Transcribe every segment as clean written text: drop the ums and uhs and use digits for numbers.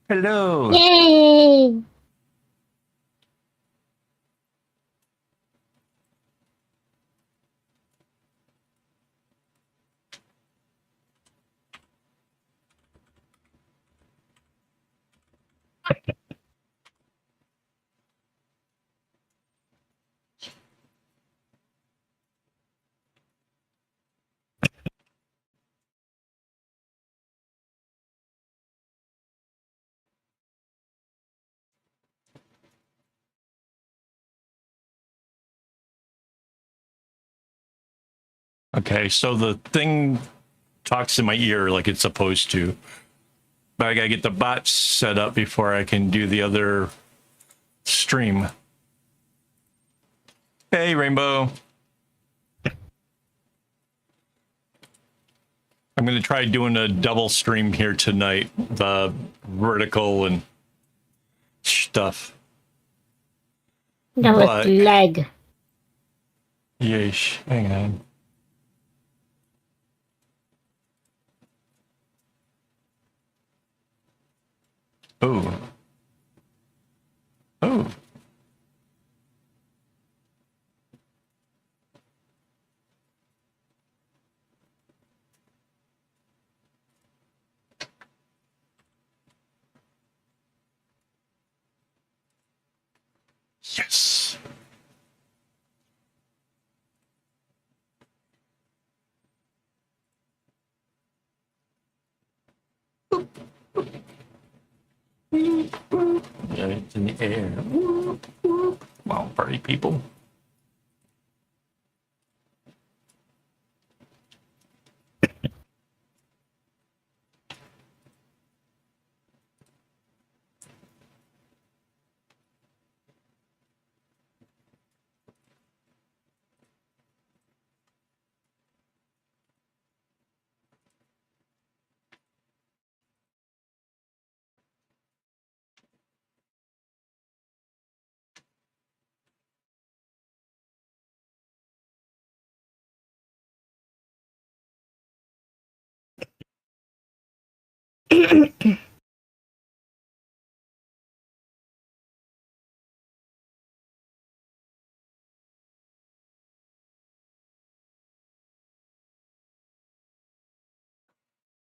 Hello. Yay! Okay, so the thing talks in my ear like it's supposed to, but I gotta get the bot set up before I can do the other stream. Hey, Rainbow. I'm gonna try doing a double stream here tonight, the vertical and stuff. That was lag. Yeesh, hang on. Oh. Oh. Yes. Yeah, it's in the air. Wow, party people.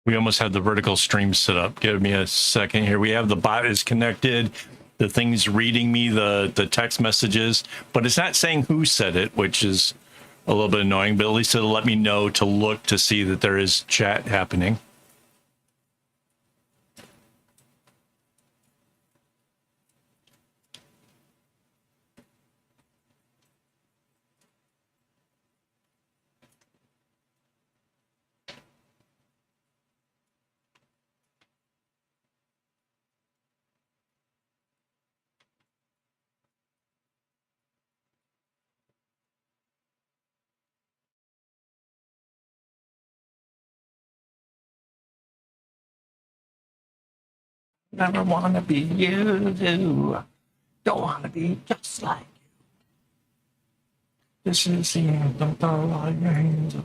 We almost had the vertical stream set up. Give me a second here. We have the bot is connected. The thing's reading me the text messages, but it's not saying who said it, which is a little bit annoying, but at least it'll let me know to look to see that there is chat happening. Never want to be you. Don't want to be just like you. This is the anthem. Throw all your hands up.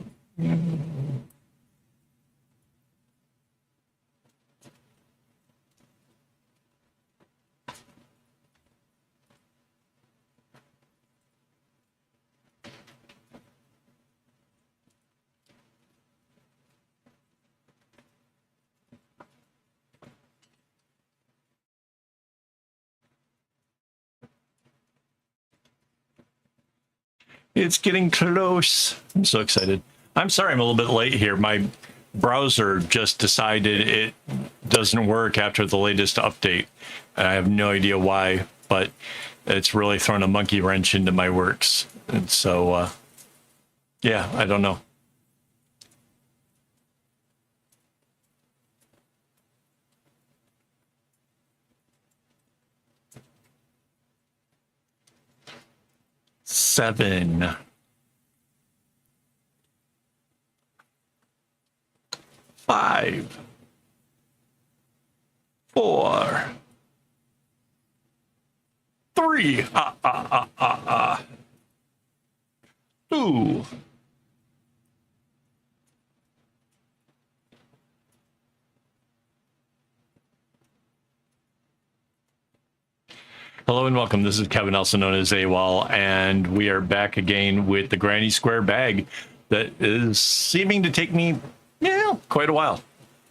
It's getting close. I'm so excited. I'm sorry I'm a little bit late here. My browser just decided it doesn't work after the latest update. I have no idea why, but it's really thrown a monkey wrench into my works. And so, yeah, I don't know. Seven. 5, 4, 3, 2, Hello and welcome. This is Kevin, also known as AWOL, and we are back again with the Granny Square bag that is seeming to take me, quite a while.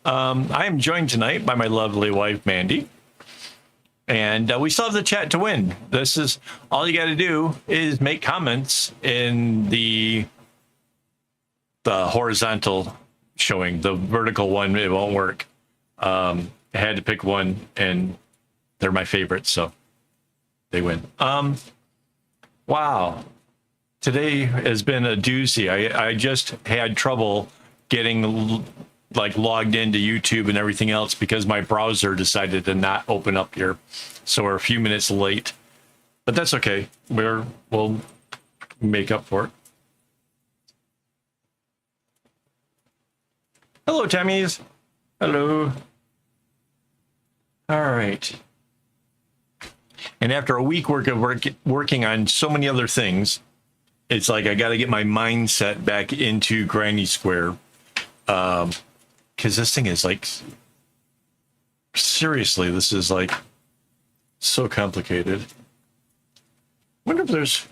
I am joined tonight by my lovely wife, Mandy, and we still have the chat to win. This is all you got to do is make comments in the horizontal showing. The vertical one, it won't work. I had to pick one, and they're my favorites, so they win. Wow. Today has been a doozy. I just had trouble getting like logged into YouTube and everything else because my browser decided to not open up here. So we're a few minutes late, but that's okay. We'll make up for it. Hello, Tammys. Hello. All right. And after a week working on so many other things, it's like I got to get my mindset back into Granny Square. Because this thing is like, seriously, this is like so complicated. Wonder if there's,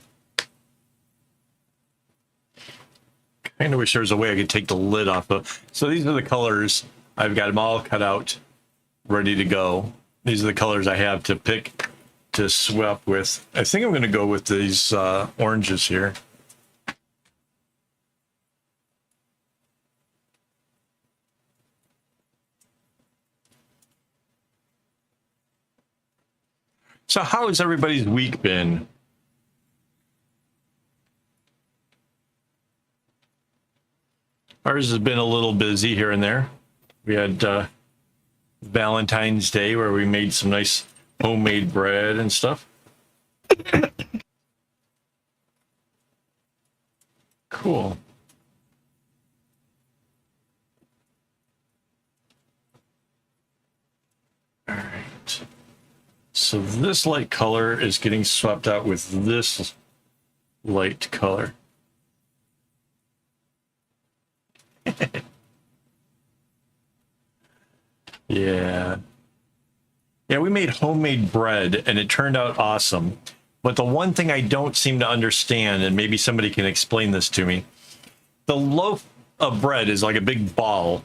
kind of wish there was a way I could take the lid off of. So these are the colors. I've got them all cut out, ready to go. These are the colors I have to pick to swap with. I think I'm going to go with these oranges here. So how has everybody's week been? Ours has been a little busy here and there. We had Valentine's Day where we made some nice homemade bread and stuff. Cool. All right. So this light color is getting swapped out with this light color. Yeah. Yeah, we made homemade bread and it turned out awesome. But the one thing I don't seem to understand, and maybe somebody can explain this to me, the loaf of bread is like a big ball.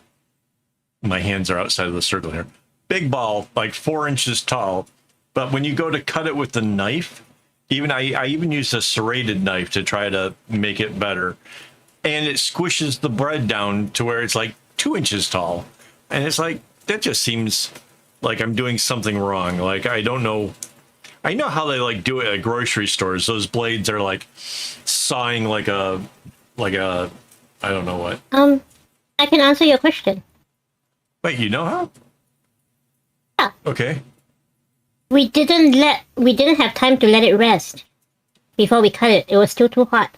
My hands are outside of the circle here. Big ball, like 4 inches tall. But when you go to cut it with the knife, I even used a serrated knife to try to make it better. And it squishes the bread down to where it's like 2 inches tall. And it's like, that just seems like I'm doing something wrong. Like, I don't know. I know how they like do it at grocery stores. Those blades are like sawing like a, I don't know what. I can answer your question. Wait, you know how? Yeah. Okay. We didn't have time to let it rest before we cut it. It was still too hot.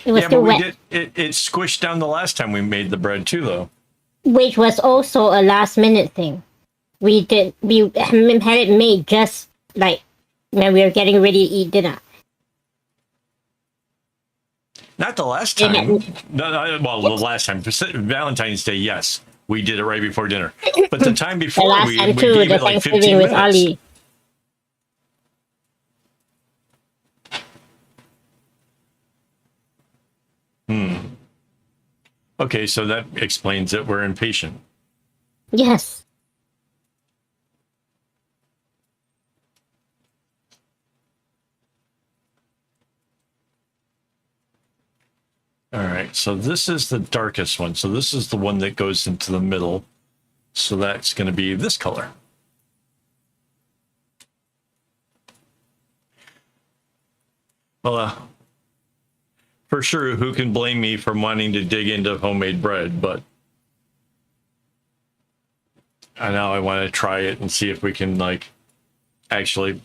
It was still wet. It squished down the last time we made the bread too, though. Which was also a last minute thing. We had it made just like when we were getting ready to eat dinner. Not the last time. No, well, the last time. Valentine's Day, yes. We did it right before dinner. But the time before, the last time too, gave the it like 15 Thanksgiving with minutes. Ali. Okay, so that explains it. We're impatient. Yes. All right, so this is the darkest one. So this is the one that goes into the middle. So that's going to be this color. Well, for sure, who can blame me for wanting to dig into homemade bread? But now I want to try it and see if we can, like, actually.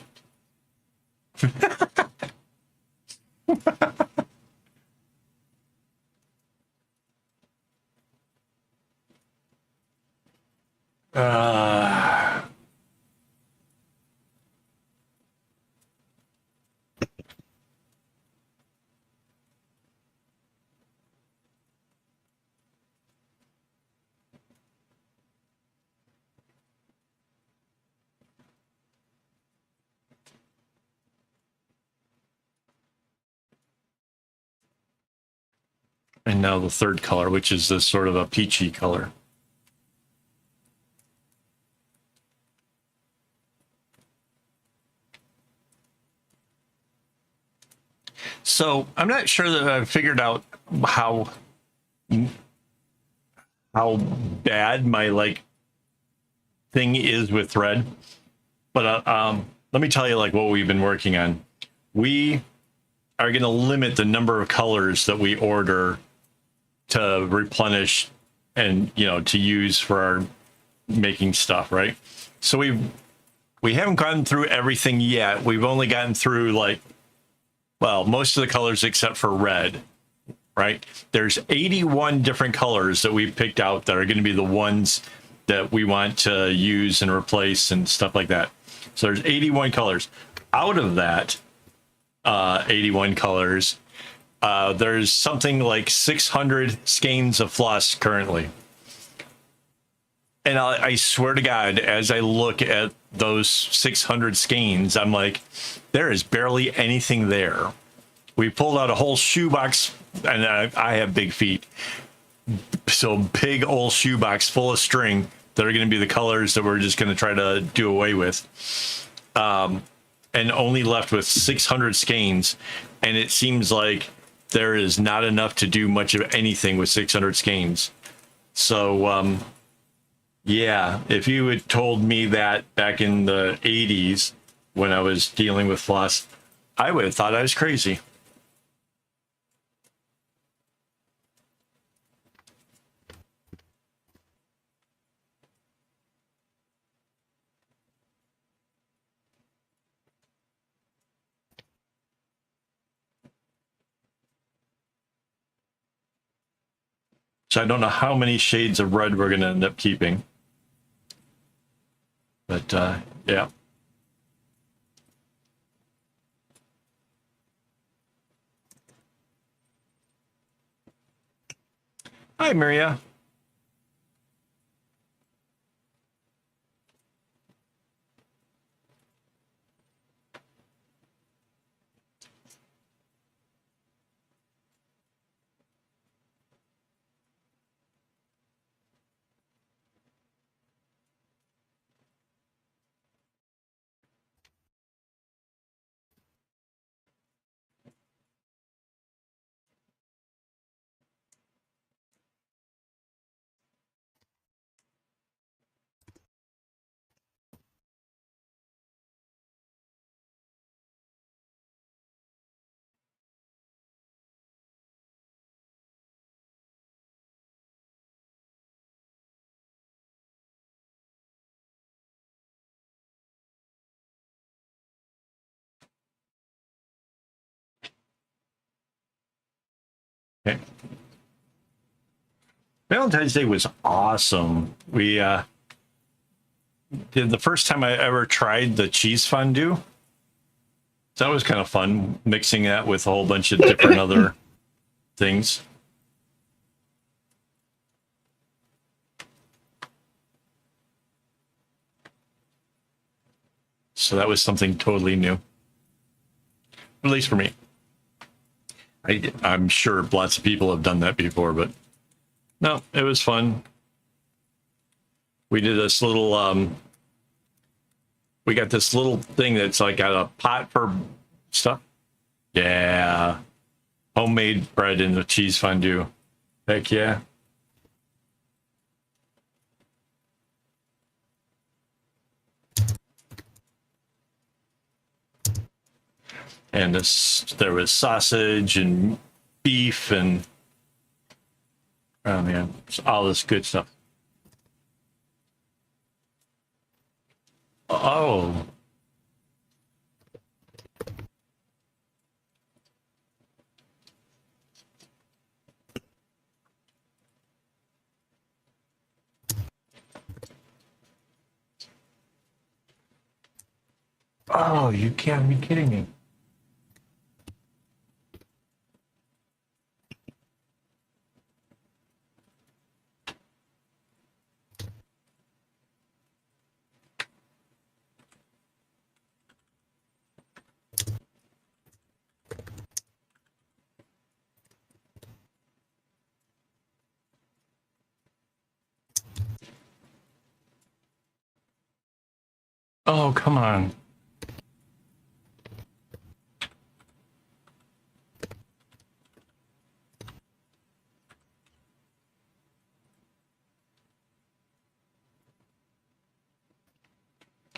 And now the third color, which is this sort of a peachy color. So I'm not sure that I've figured out how bad my like thing is with thread, but let me tell you like what we've been working on. We are going to limit the number of colors that we order to replenish and to use for our making stuff, right? So we haven't gotten through everything yet. We've only gotten through like, well, most of the colors except for red, right? There's 81 different colors that we've picked out that are going to be the ones that we want to use and replace and stuff like that. So there's 81 colors. Out of that 81 colors, there's something like 600 skeins of floss currently. And I swear to God, as I look at those 600 skeins, I'm like, there is barely anything there. We pulled out a whole shoebox, and I have big feet. So big old shoebox full of string that are going to be the colors that we're just going to try to do away with. And only left with 600 skeins. And it seems like there is not enough to do much of anything with 600 skeins. So, yeah, if you had told me that back in the 80s when I was dealing with floss, I would have thought I was crazy. So I don't know how many shades of red we're going to end up keeping. But, yeah. Hi, Maria. Okay. Valentine's Day was awesome. We did the first time I ever tried the cheese fondue. So that was kind of fun, mixing that with a whole bunch of different other things. So that was something totally new, at least for me. I'm sure lots of people have done that before, but no, it was fun. We did this little, we got this little thing that's like got a pot for stuff. Yeah. Homemade bread in the cheese fondue. Heck yeah. And there was sausage and beef and, oh man, all this good stuff. Oh. Oh, you can't be kidding me. Oh, come on.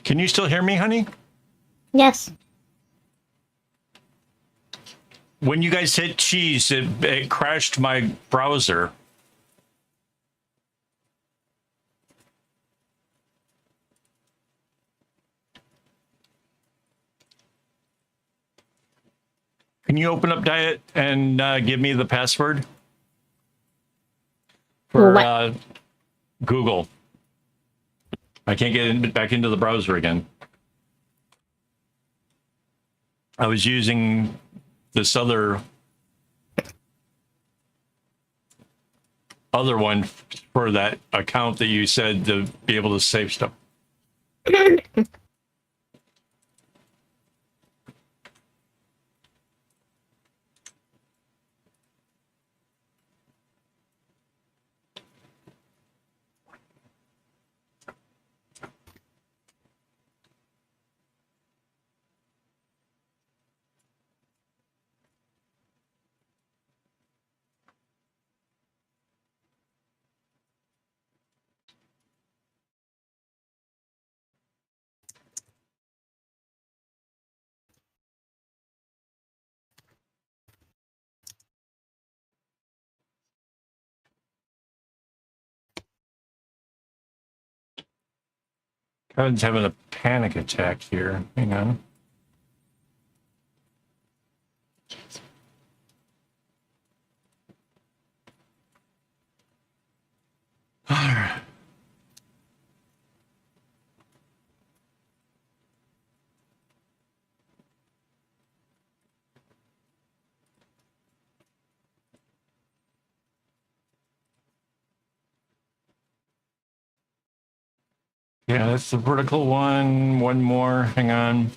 Can you still hear me, honey? Yes. When you guys hit cheese, it crashed my browser. Can you open up Diet and give me the password for What? Google? I can't back into the browser again. I was using this other one for that account that you said to be able to save stuff. Kevin's having a panic attack here. Hang on. All right. Yeah, that's the vertical one. One more. Hang on.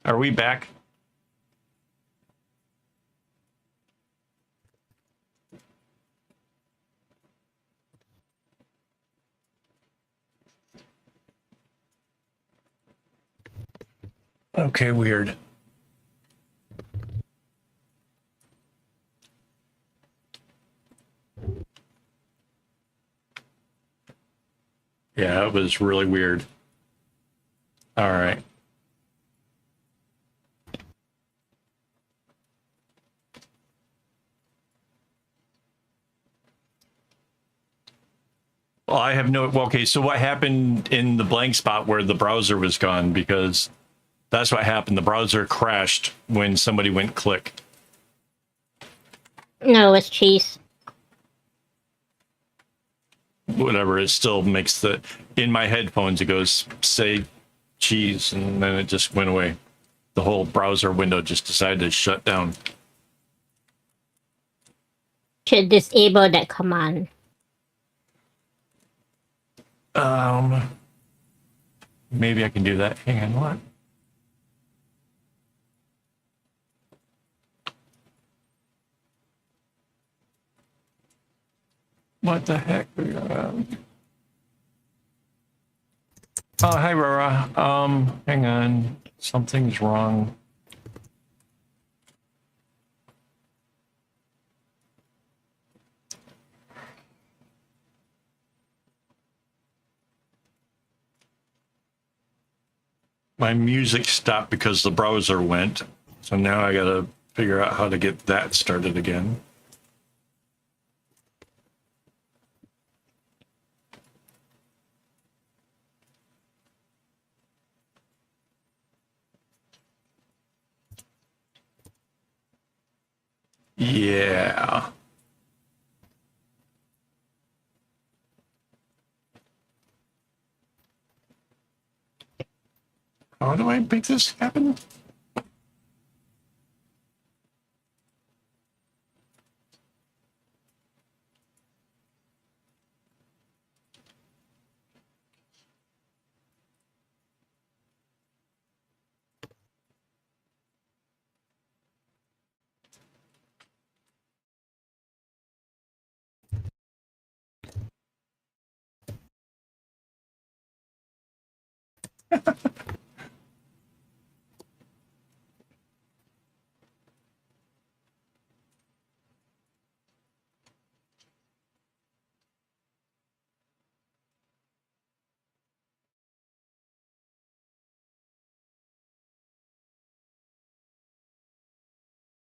Are we back? Okay, weird. Yeah, it was really weird. All right. Well, I have no. Well, okay, so what happened in the blank spot where the browser was gone? Because that's what happened. The browser crashed when somebody went click. No, it's cheese. Whatever, it still makes the. In my headphones, it goes, say cheese, and then it just went away. The whole browser window just decided to shut down. Should disable that command. Maybe I can do that. Hang on, what? What the heck? Oh, hi, Rora. Hang on. Something's wrong. My music stopped because the browser went. So now I gotta figure out how to get that started again. Yeah. How do I make this happen?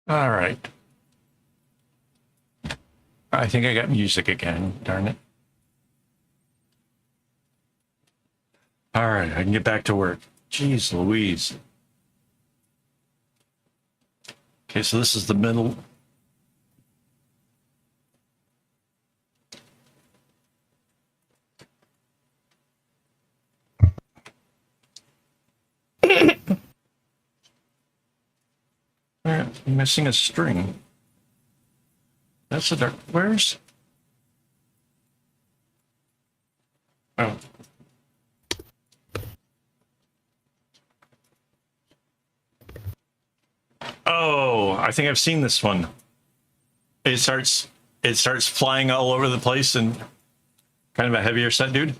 All right. I think I got music again. Darn it. All right, I can get back to work. Jeez Louise. Okay, so this is the middle. All right, I'm missing a string. That's a dark. Where's? Oh. Oh, I think I've seen this one. It starts flying all over the place and kind of a heavier set dude.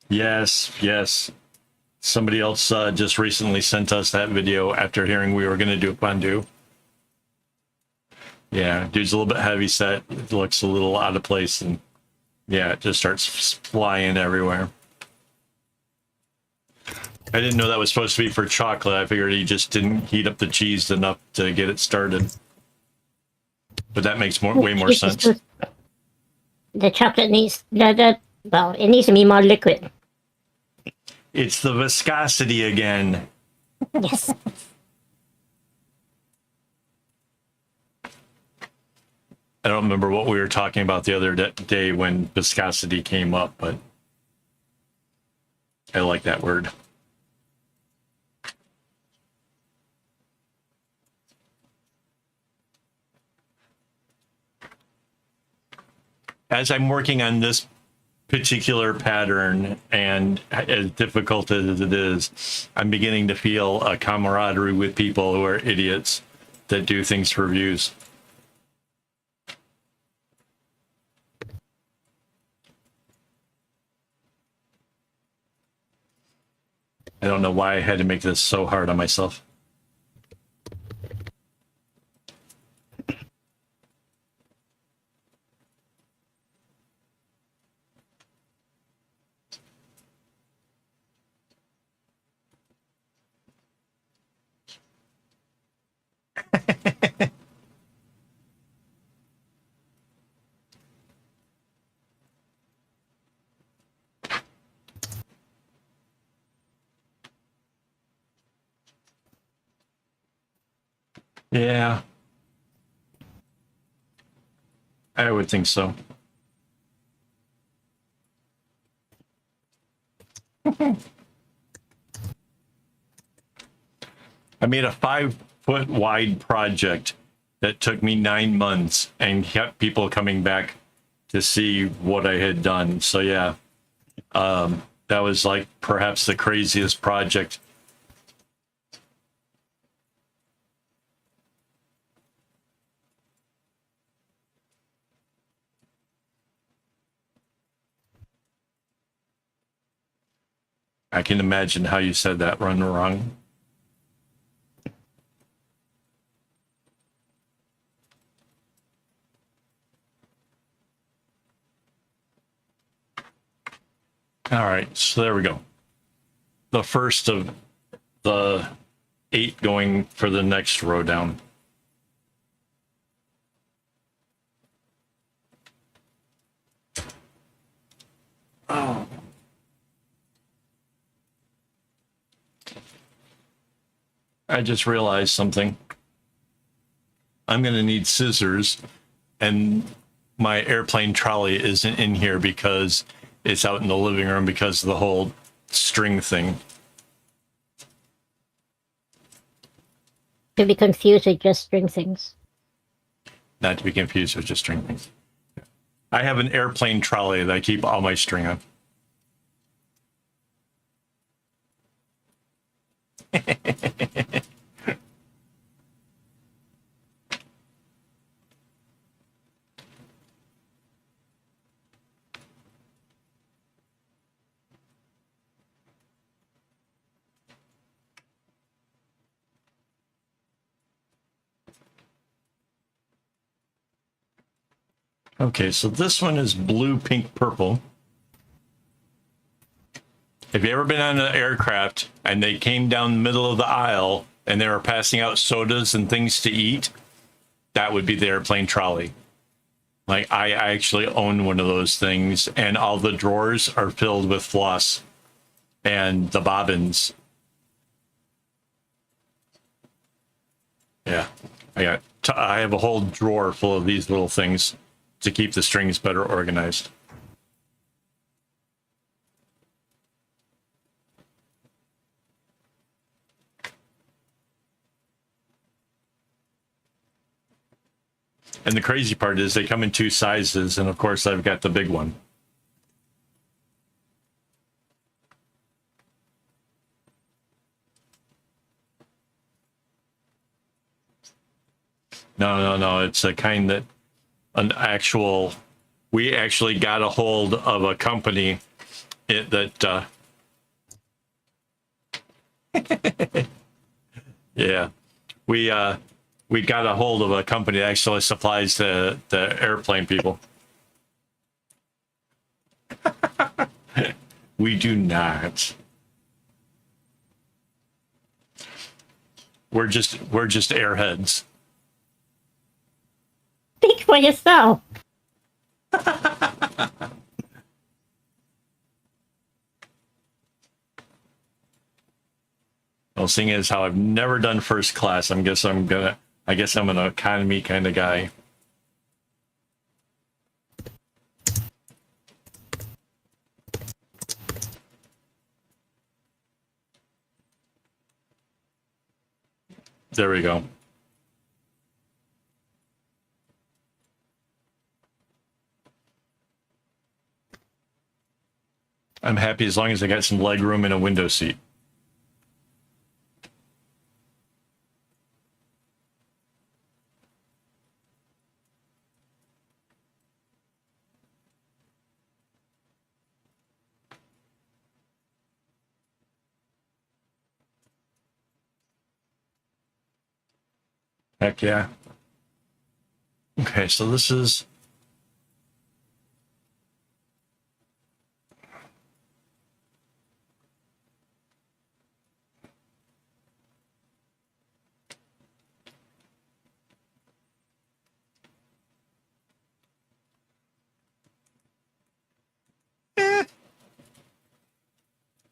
Yes, yes. Somebody else just recently sent us that video after hearing we were going to do Pandu. Yeah, dude's a little bit heavy set. It looks a little out of place, and yeah, it just starts flying everywhere. I didn't know that was supposed to be for chocolate. I figured he just didn't heat up the cheese enough to get it started. But that makes way more sense. The chocolate needs well, it needs to be more liquid. It's the viscosity again. Yes. I don't remember what we were talking about the other day when viscosity came up, but I like that word. As I'm working on this particular pattern, and as difficult as it is, I'm beginning to feel a camaraderie with people who are idiots that do things for views. I don't know why I had to make this so hard on myself. Yeah, I would think so. I made a 5-foot wide project that took me 9 months and kept people coming back to see what I had done. So yeah, that was like perhaps the craziest project. I can imagine how you said that run wrong. All right, so there we go. The first of the 8 going for the next row down. Oh. I just realized something. I'm going to need scissors, and my airplane trolley isn't in here because it's out in the living room because of the whole string thing. To be confused with just string things. Not to be confused with just string things. I have an airplane trolley that I keep all my string on. Okay, so this one is blue, pink, purple. Have you ever been on an aircraft and they came down the middle of the aisle and they were passing out sodas and things to eat? That would be the airplane trolley. Like, I actually own one of those things, and all the drawers are filled with floss and the bobbins. Yeah, I have a whole drawer full of these little things to keep the strings better organized. And the crazy part is they come in 2 sizes, and of course I've got the big one. No. It's a kind that we actually got a hold of a company that yeah, we got a hold of a company that actually supplies the airplane people. We do not. We're just airheads. Speak for yourself. Well, seeing as how I've never done first class, I guess I'm an economy kind of guy. There we go. I'm happy as long as I got some leg room and a window seat. Heck yeah. Okay, so this is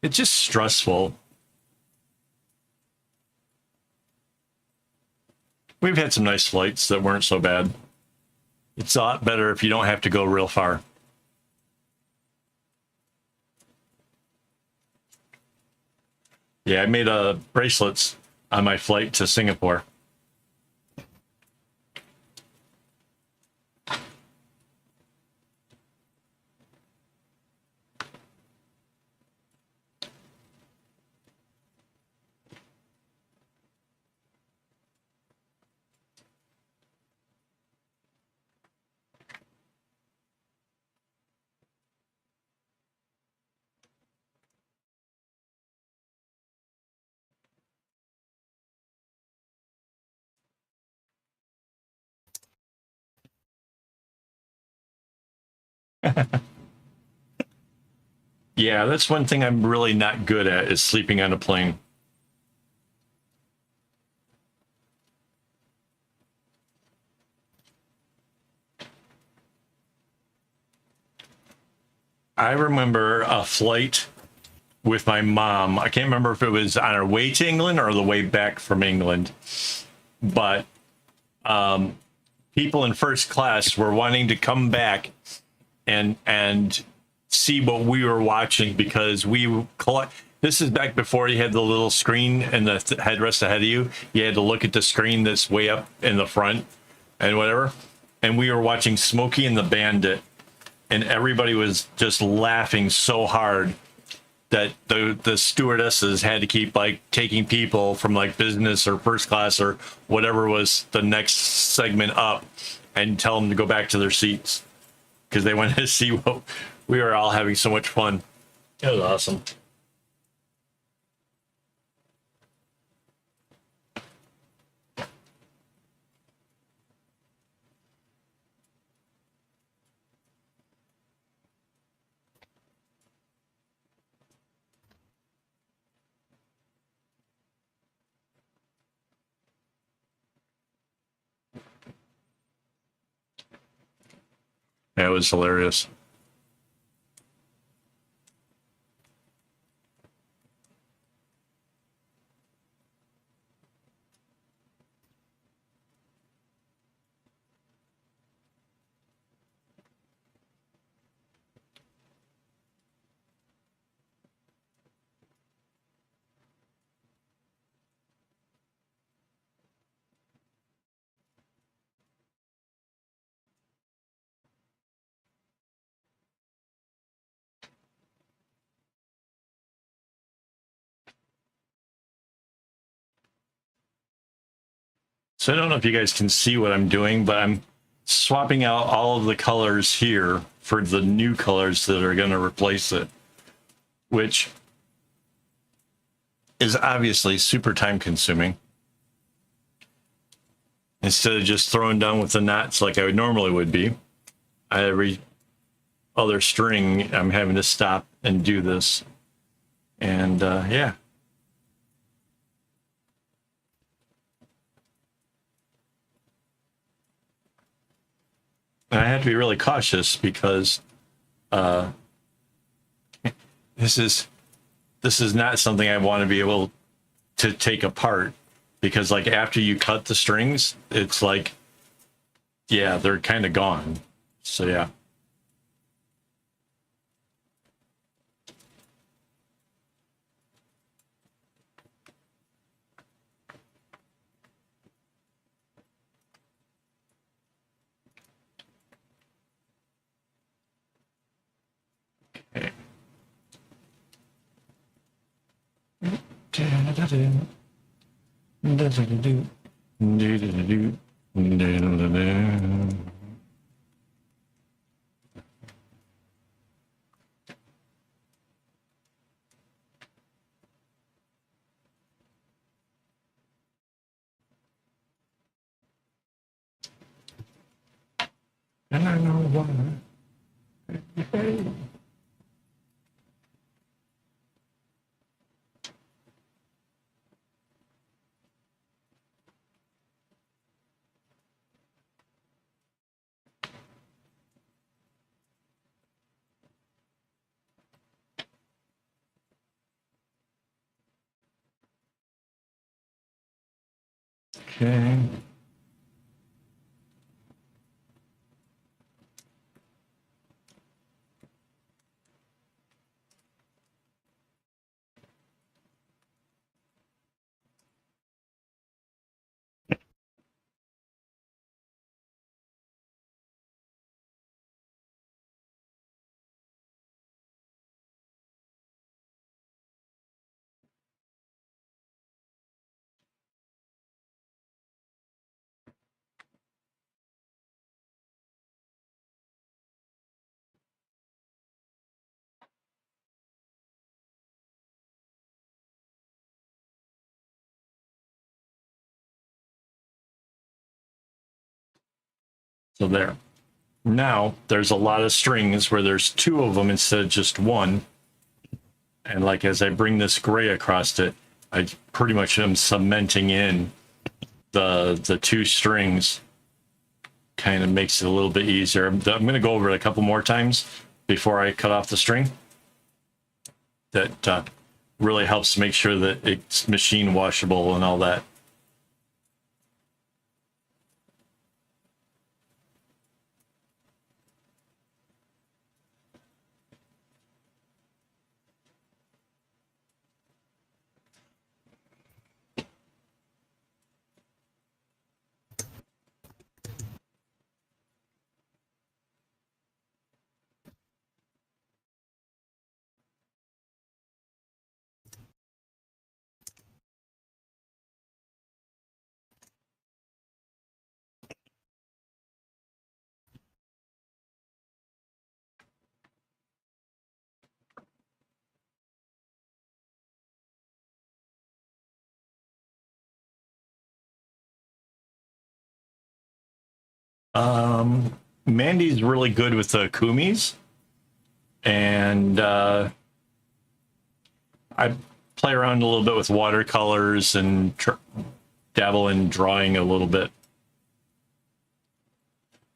it's just stressful. We've had some nice flights that weren't so bad. It's a lot better if you don't have to go real far. Yeah, I made bracelets on my flight to Singapore. Yeah, that's one thing I'm really not good at is sleeping on a plane. I remember a flight with my mom. I can't remember if it was on our way to England or the way back from England, but people in first class were wanting to come back and see what we were watching because this is back before you had the little screen and the headrest ahead of you. You had to look at the screen that's way up in the front and whatever. And we were watching Smokey and the Bandit, and everybody was just laughing so hard that the stewardesses had to keep like taking people from like business or first class or whatever was the next segment up and tell them to go back to their seats because they wanted to see what we were all having so much fun. It was awesome. It was hilarious. So I don't know if you guys can see what I'm doing, but I'm swapping out all of the colors here for the new colors that are going to replace it, which is obviously super time consuming. Instead of just throwing down with the knots like I would normally would be, every other string, I'm having to stop and do this. And yeah. And I have to be really cautious because this is not something I want to be able to take apart, because like after you cut the strings, it's like, yeah, they're kind of gone. So yeah. Okay. And I know why. Okay. So there. Now there's a lot of strings where there's two of them instead of just one. And like as I bring this gray across it, I pretty much am cementing in the two strings. Kind of makes it a little bit easier. I'm going to go over it a couple more times before I cut off the string. That really helps make sure that it's machine washable and all that. Mandy's really good with the kumis, and I play around a little bit with watercolors and dabble in drawing a little bit.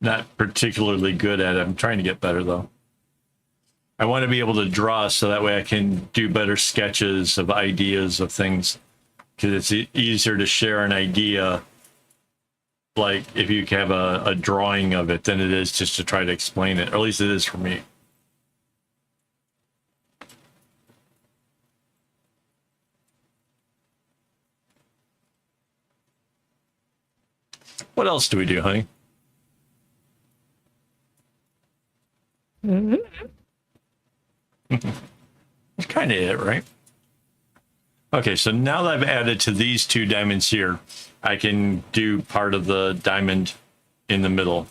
Not particularly good at it. I'm trying to get better though. I want to be able to draw so that way I can do better sketches of ideas of things, because it's easier to share an idea like if you have a drawing of it than it is just to try to explain it, or at least it is for me. What else do we do, honey? Mm-hmm. That's kind of it, right? Okay, so now that I've added to these two diamonds here, I can do part of the diamond in the middle.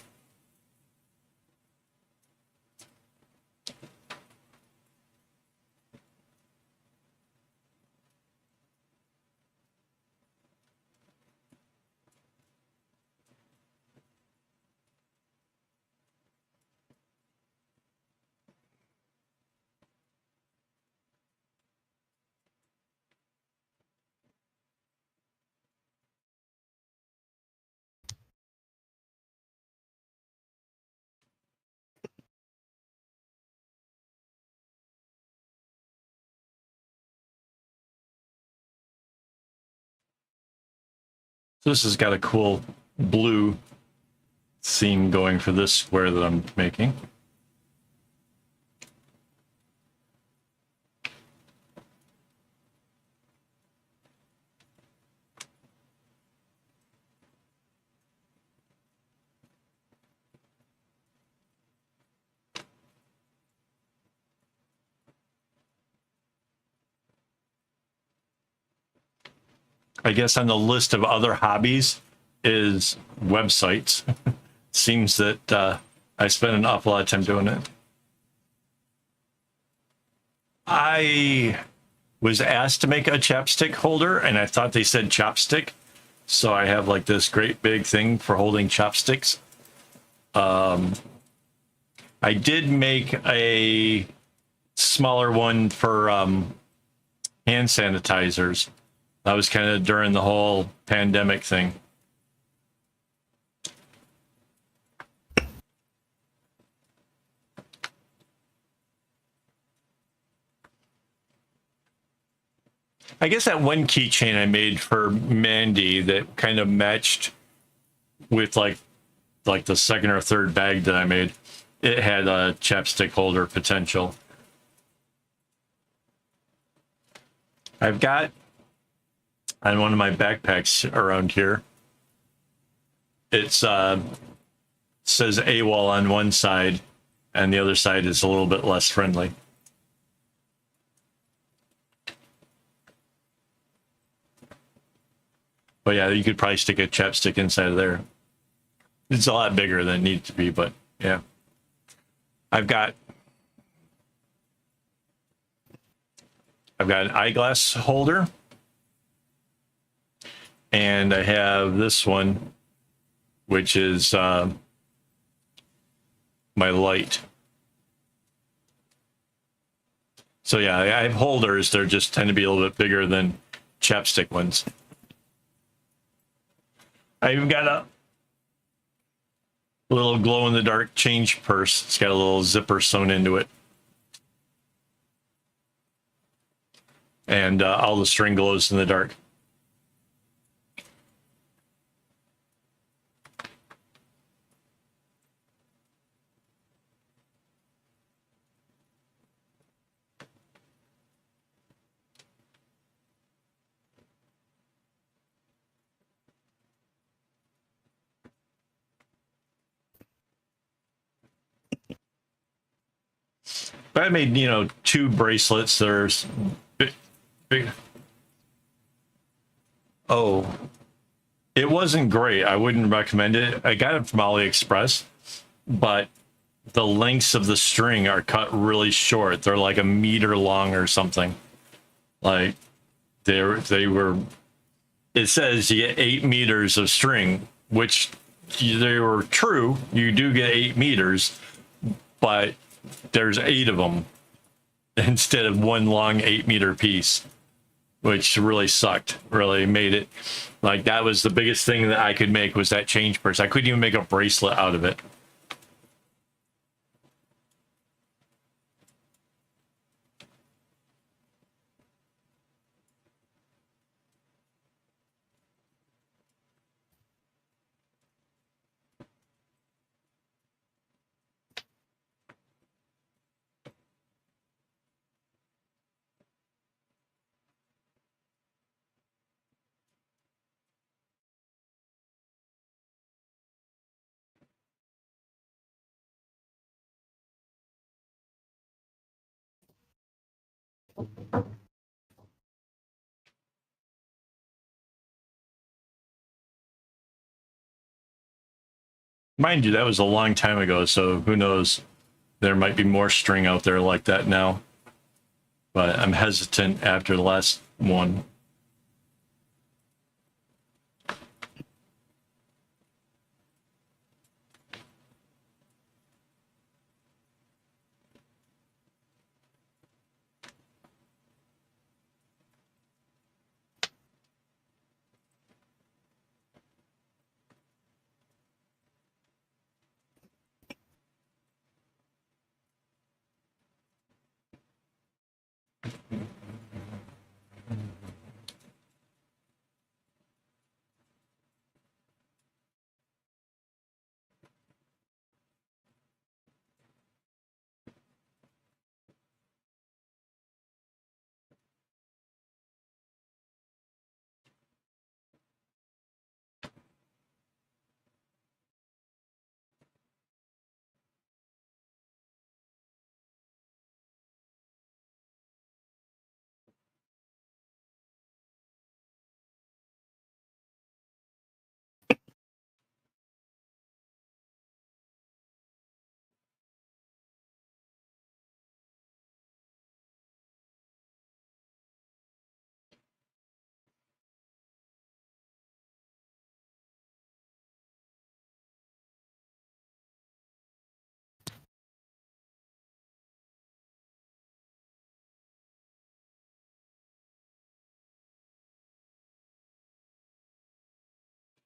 So this has got a cool blue theme going for this square that I'm making. I guess on the list of other hobbies is websites. Seems that I spend an awful lot of time doing it. I was asked to make a chapstick holder, and I thought they said chopstick. So I have like this great big thing for holding chopsticks. I did make a smaller one for hand sanitizers. That was kind of during the whole pandemic thing. I guess that one keychain I made for Mandy that kind of matched with like the second or third bag that I made, it had a chapstick holder potential. I've got on one of my backpacks around here, it's says AWOL on one side, and the other side is a little bit less friendly. But yeah, you could probably stick a chapstick inside of there. It's a lot bigger than it needs to be, but yeah. I've got an eyeglass holder, and I have this one, which is my light. So yeah, I have holders. They're just tend to be a little bit bigger than chapstick ones. I even got a little glow-in-the-dark change purse. It's got a little zipper sewn into it. And all the string glows in the dark. But I made, two bracelets. There's big. Oh, it wasn't great. I wouldn't recommend it. I got it from AliExpress, but the lengths of the string are cut really short. They're like a meter long or something. Like they were. It says you get 8 meters of string, which they were true. You do get 8 meters, but there's 8 of them instead of one long 8-meter piece, which really sucked. Really made it like that was the biggest thing that I could make was that change purse. I couldn't even make a bracelet out of it. Mind you, that was a long time ago, so who knows? There might be more string out there like that now. But I'm hesitant after the last one.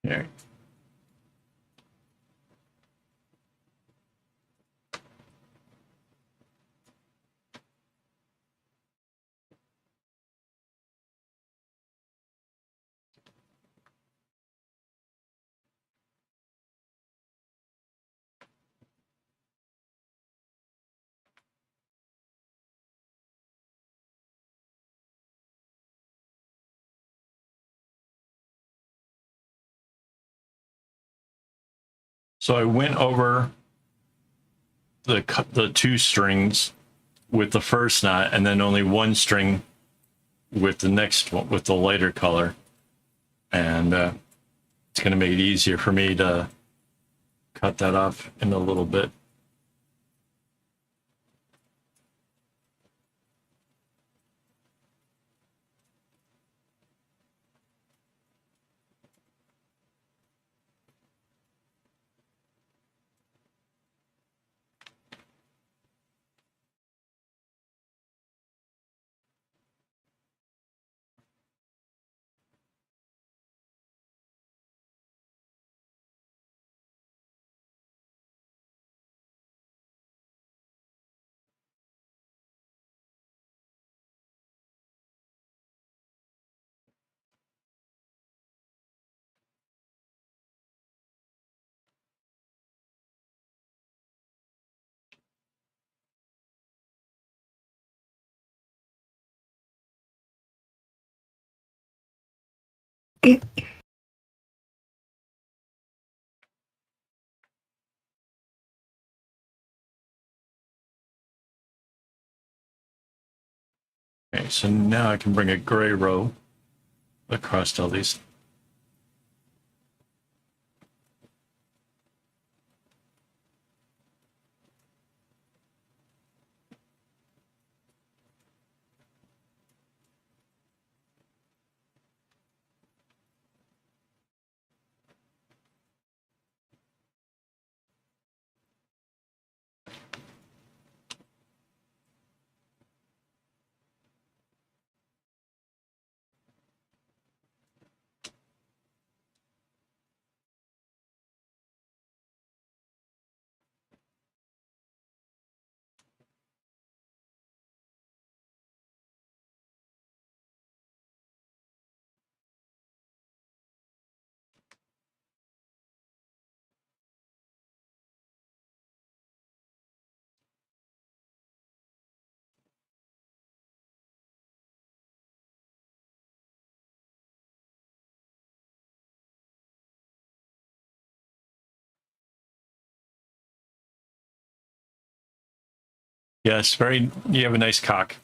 Here. So I went over the two strings with the first knot, and then only one string with the next one with the lighter color, and it's going to make it easier for me to cut that off in a little bit. Okay, so now I can bring a gray row across all these. Yes, very. You have a nice cock.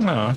Oh.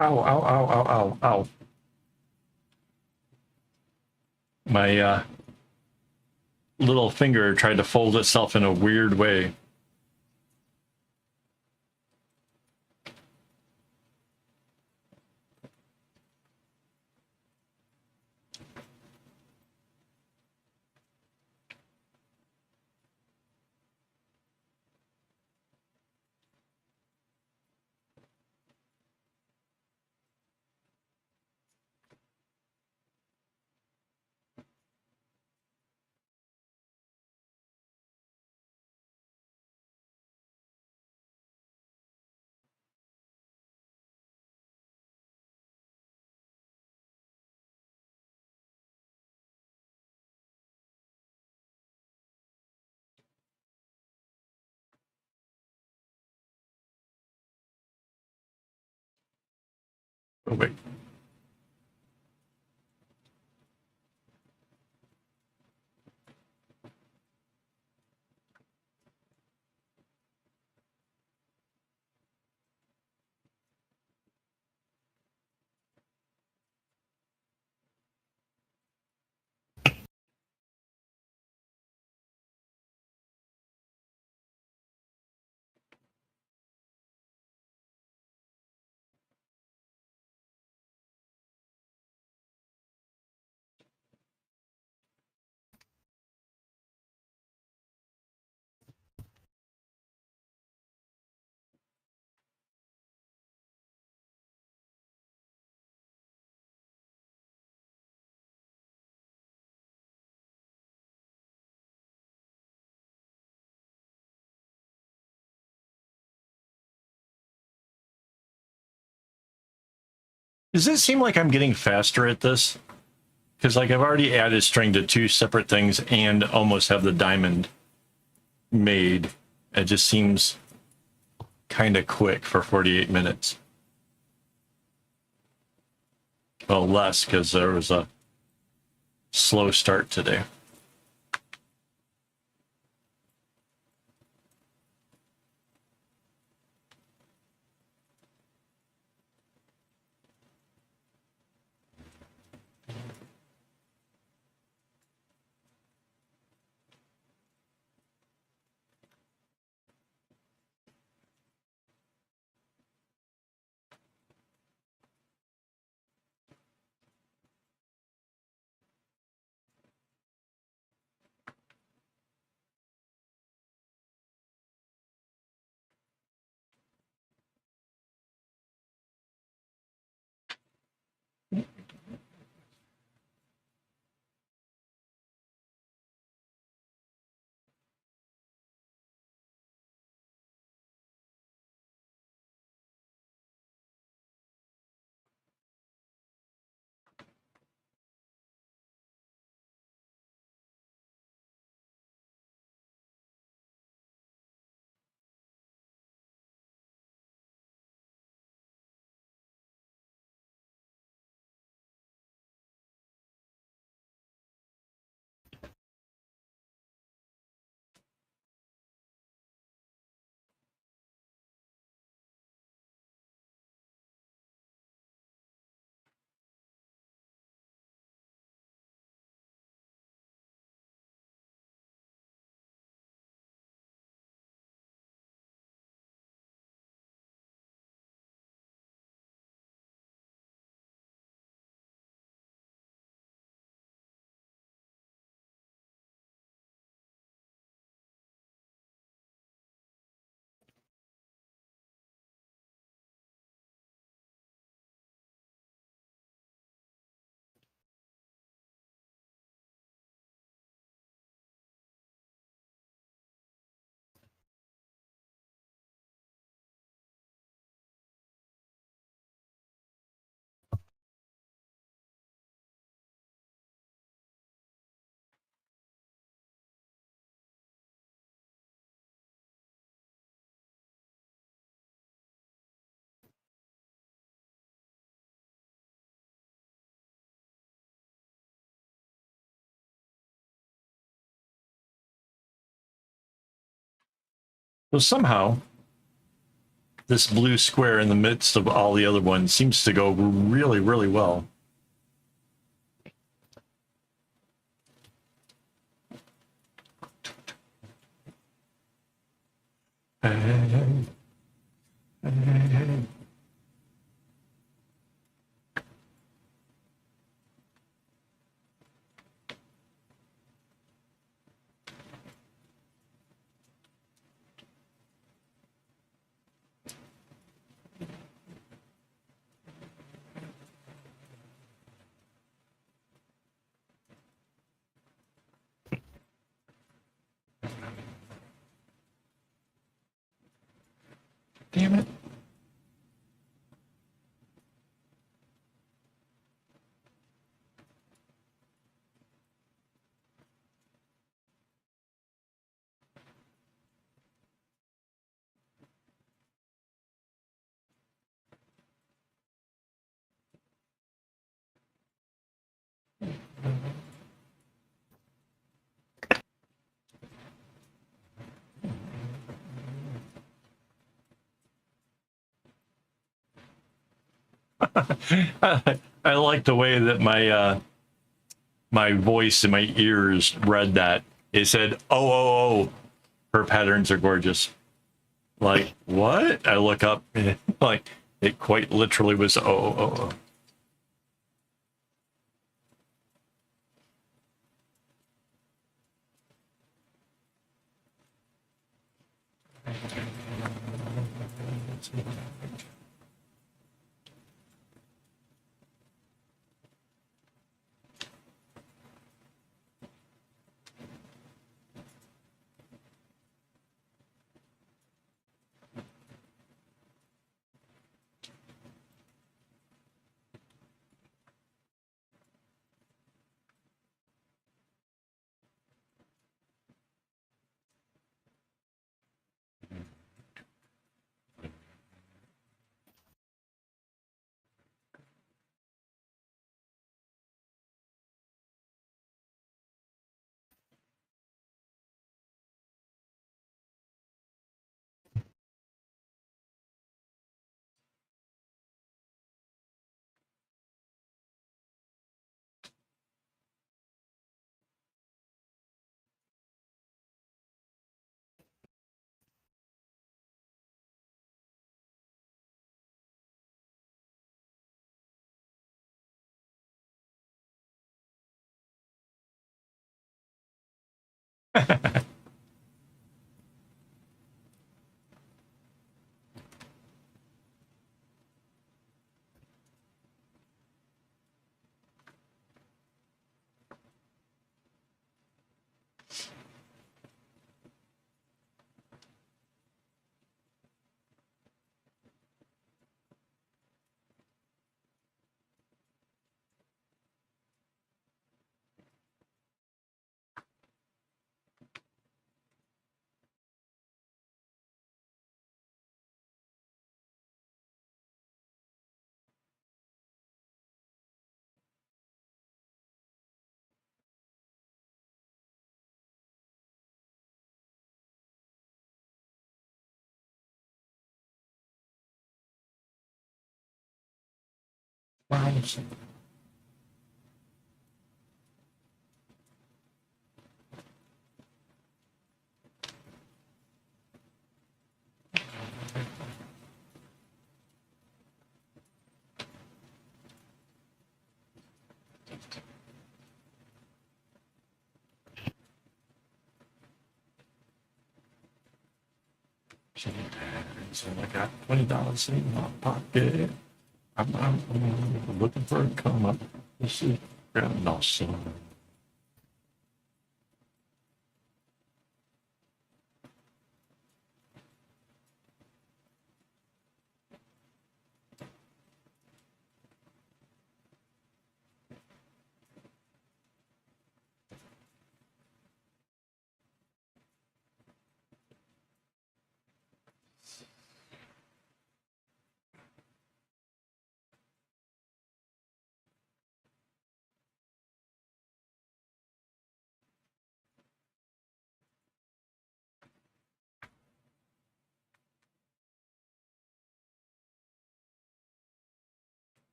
Ow, ow, ow, ow, ow, ow. My little finger tried to fold itself in a weird way. Oh, wait. Does it seem like I'm getting faster at this? Because like I've already added string to two separate things and almost have the diamond made. It just seems kind of quick for 48 minutes. Well, less because there was a slow start today. So somehow, this blue square in the midst of all the other ones seems to go really, really well. Hey, hey, hey. Damn it. I like the way that my voice and my ears read that. It said, "Oh, oh, oh, her patterns are gorgeous." Like, what? I look up, like, it quite literally was, "Oh, oh, oh, oh." Wow. So I got $20 in my pocket. I'm looking for a come up. This is awesome.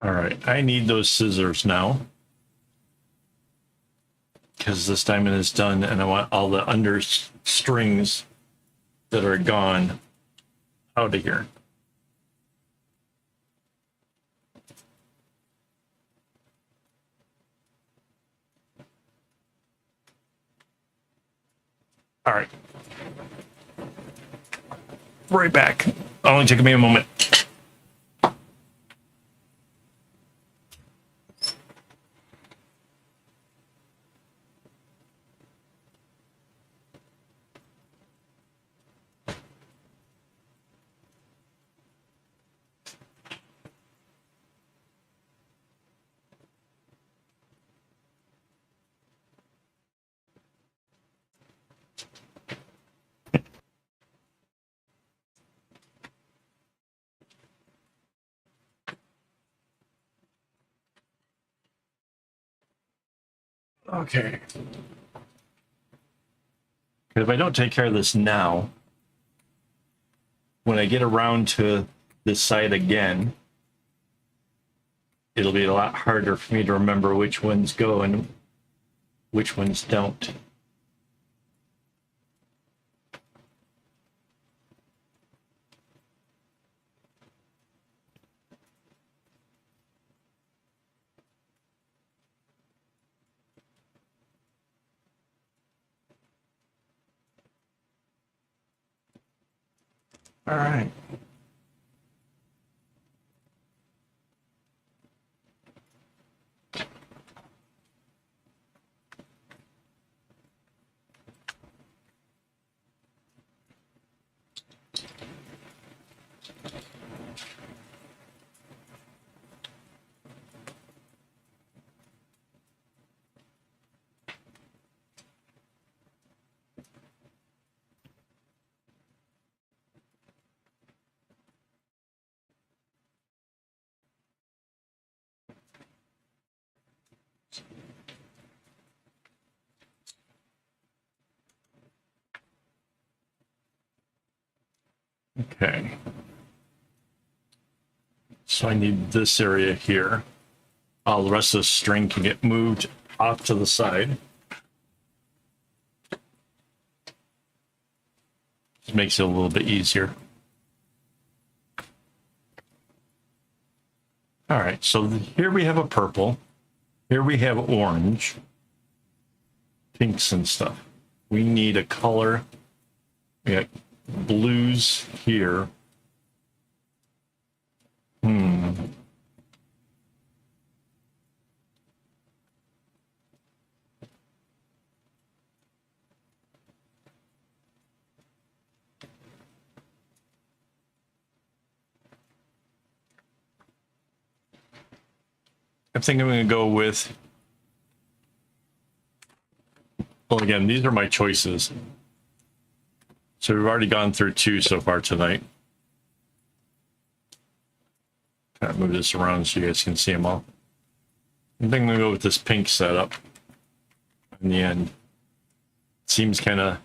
All right, I need those scissors now because this diamond is done, and I want all the under strings that are gone out of here. All right. Right back. Only took me a moment. Okay. If I don't take care of this now, when I get around to this side again, it'll be a lot harder for me to remember which ones go and which ones don't. All right. Okay. So I need this area here. All the rest of the string can get moved off to the side. Just makes it a little bit easier. All right, so here we have a purple. Here we have orange, pinks and stuff. We need a color. We got blues here. I think I'm going to go with, well, again, these are my choices. So we've already gone through two so far tonight. Kind of move this around so you guys can see them all. I think I'm going to go with this pink setup in the end. It seems kind of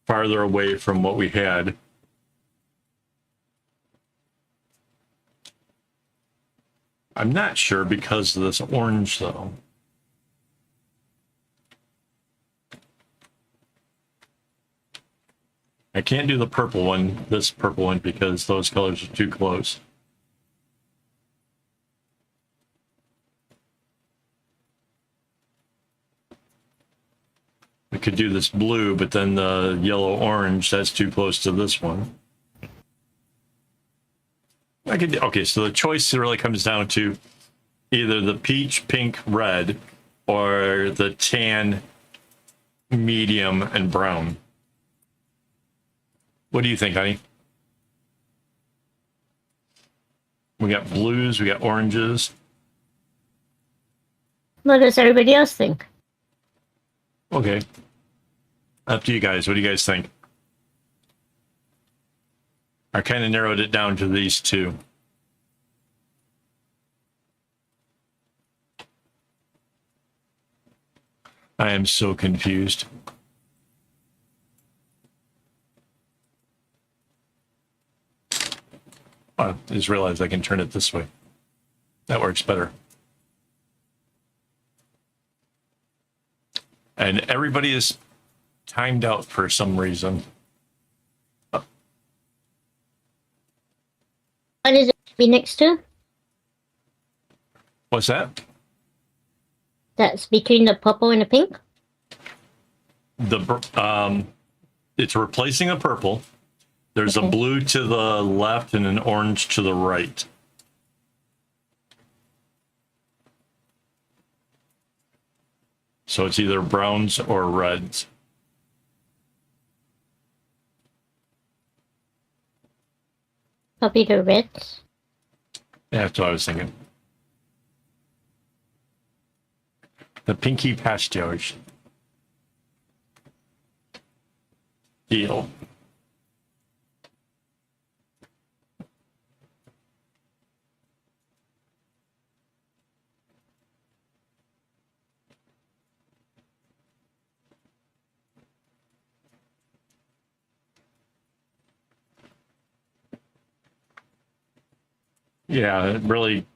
farther away from what we had. I'm not sure because of this orange, though. I can't do the purple one, this purple one, because those colors are too close. We could do this blue, but then the yellow-orange, that's too close to this one. I could, okay, so the choice really comes down to either the peach, pink, red, or the tan, medium, and brown. What do you think, honey? We got blues, we got oranges. What does everybody else think? Okay. Up to you guys. What do you guys think? I kind of narrowed it down to these two. I am so confused. I just realized I can turn it this way. That works better. And everybody is timed out for some reason. What is it be next to? What's that? That's between the purple and the pink? It's replacing a purple. There's Okay. a blue to the left and an orange to the right. So it's either browns or reds. Probably the reds. Yeah, that's what I was thinking. The pinky pastels. Deal. Yeah, really,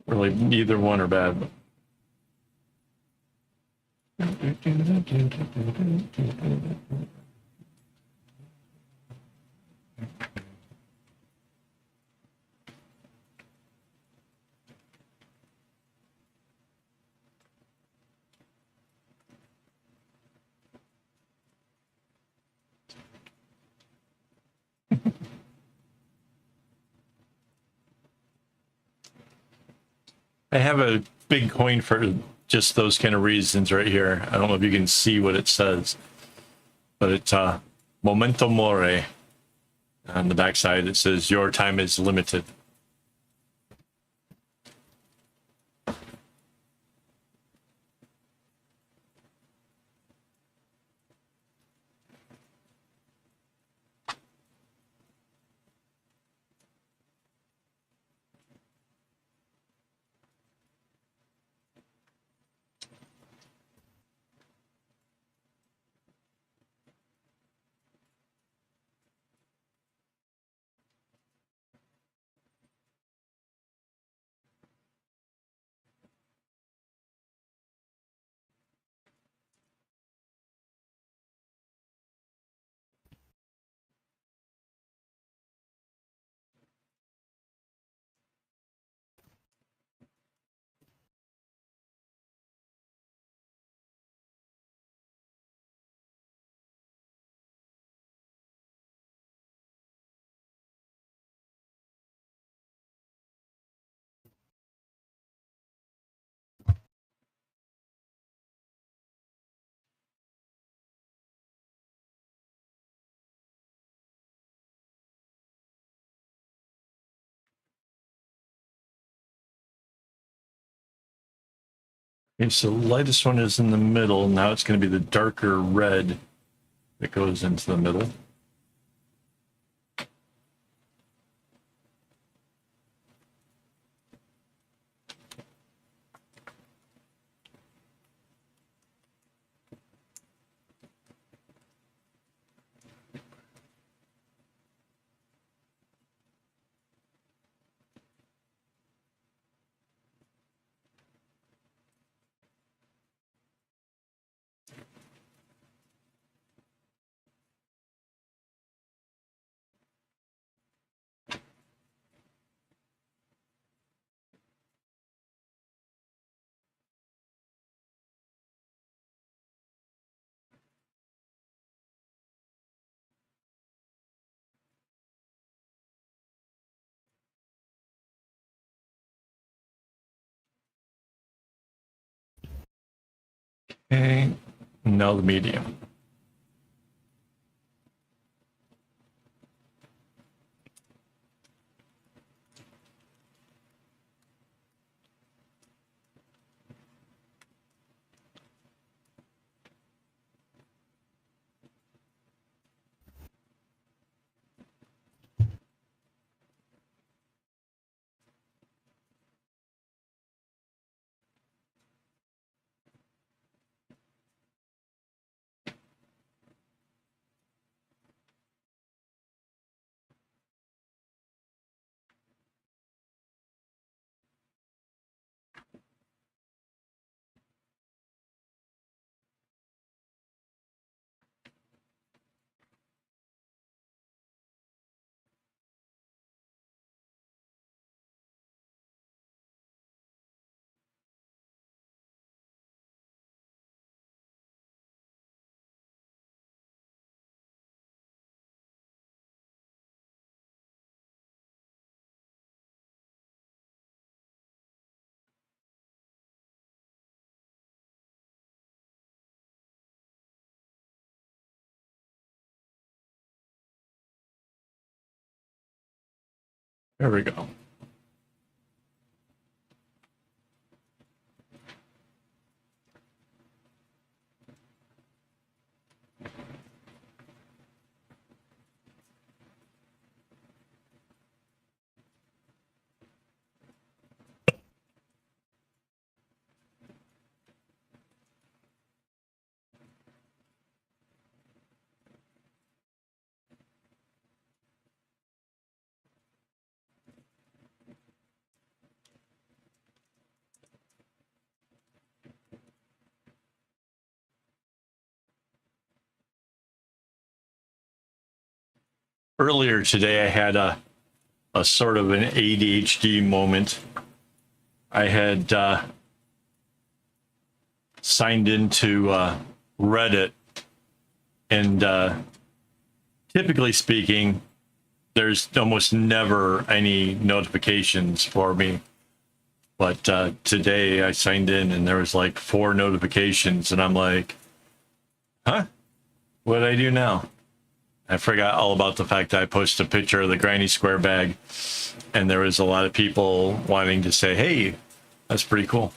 neither one are bad. I have a big coin for just those kind of reasons right here. I don't know if you can see what it says, but it's Momento More. On the backside, it says your time is limited. Okay, so the lightest one is in the middle. Now it's going to be the darker red that goes into the middle. Okay, now the medium. There we go. Earlier today, I had a sort of an ADHD moment. I had signed into Reddit, and typically speaking, there's almost never any notifications for me. But today I signed in and there was like 4 notifications, and I'm like, huh? What did I do now? I forgot all about the fact that I posted a picture of the granny square bag, and there was a lot of people wanting to say, hey, that's pretty cool.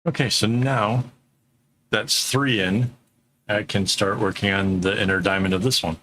Okay, so now that's 3 in. I can start working on the inner diamond of this one.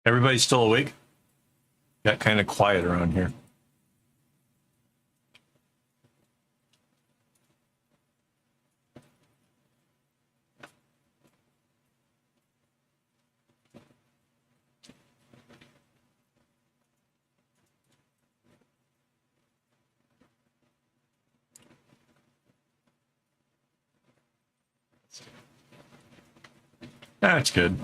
Everybody's still awake? Got kind of quiet around here. That's good.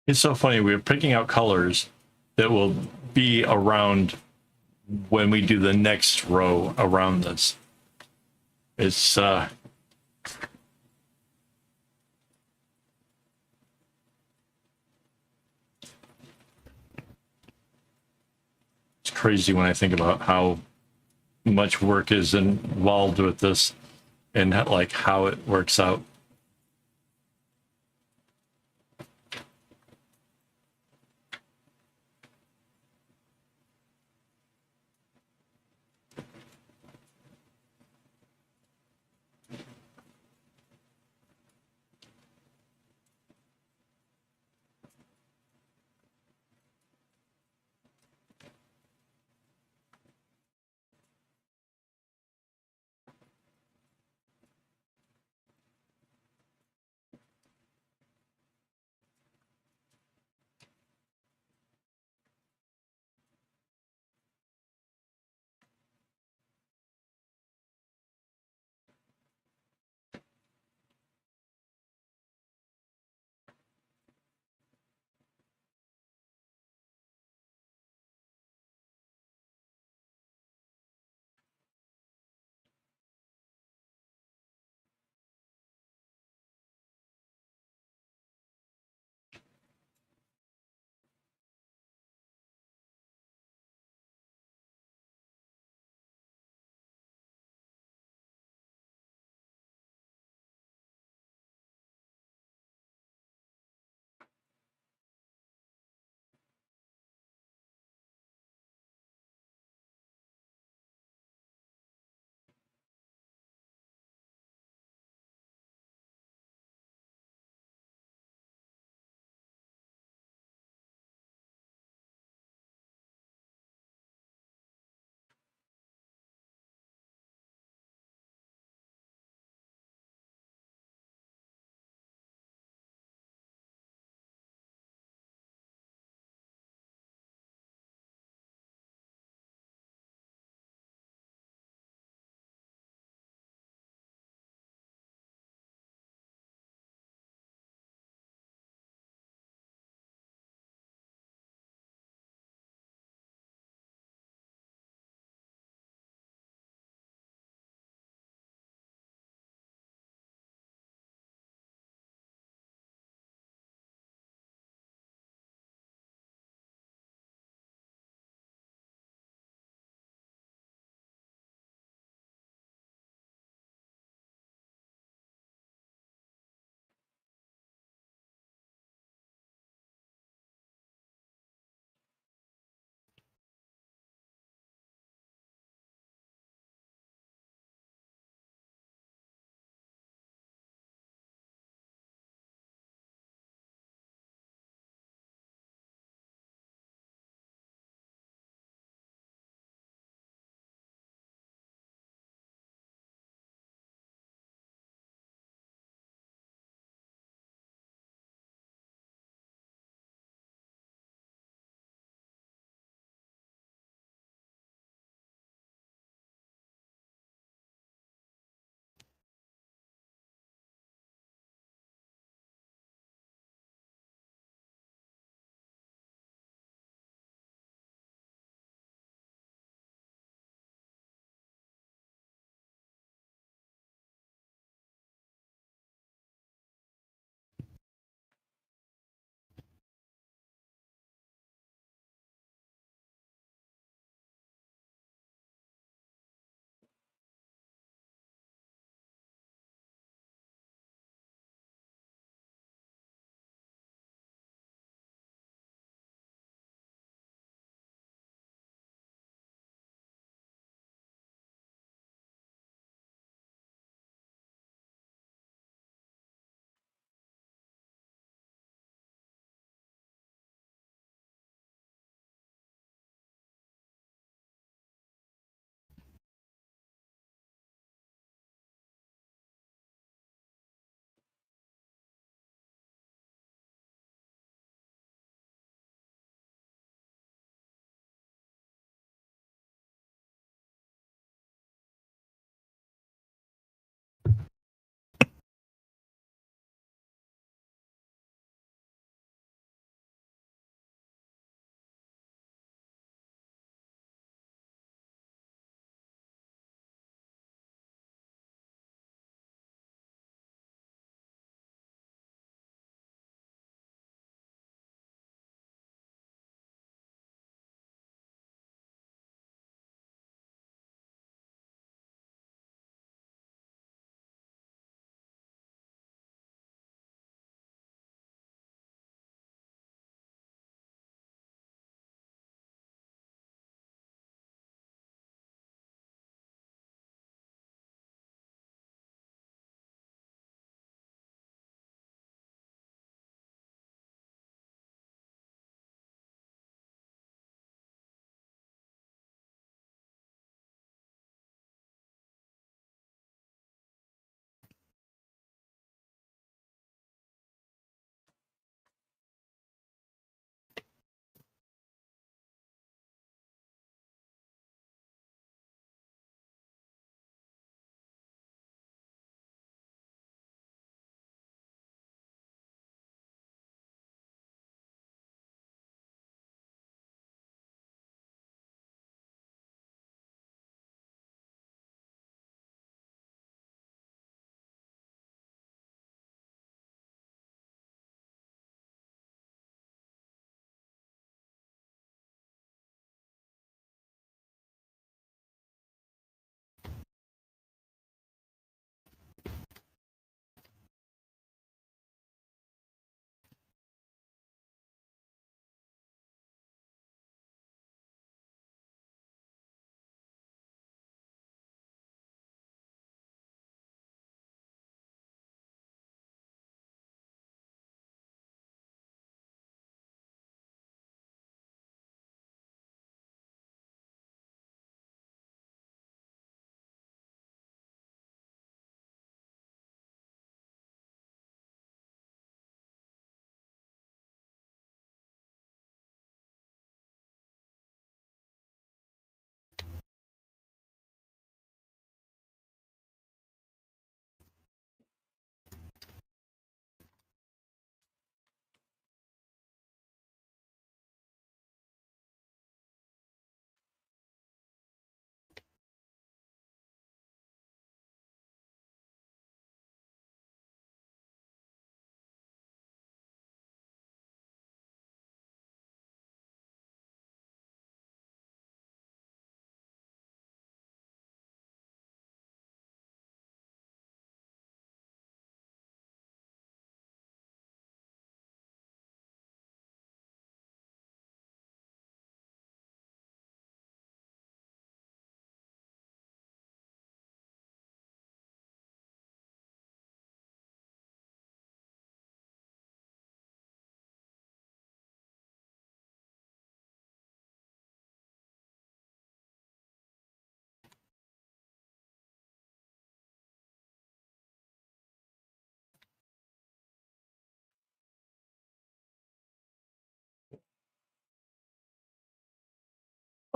It's so funny. We're picking out colors that will be around when we do the next row around this. It's it's crazy when I think about how much work is involved with this and like how it works out.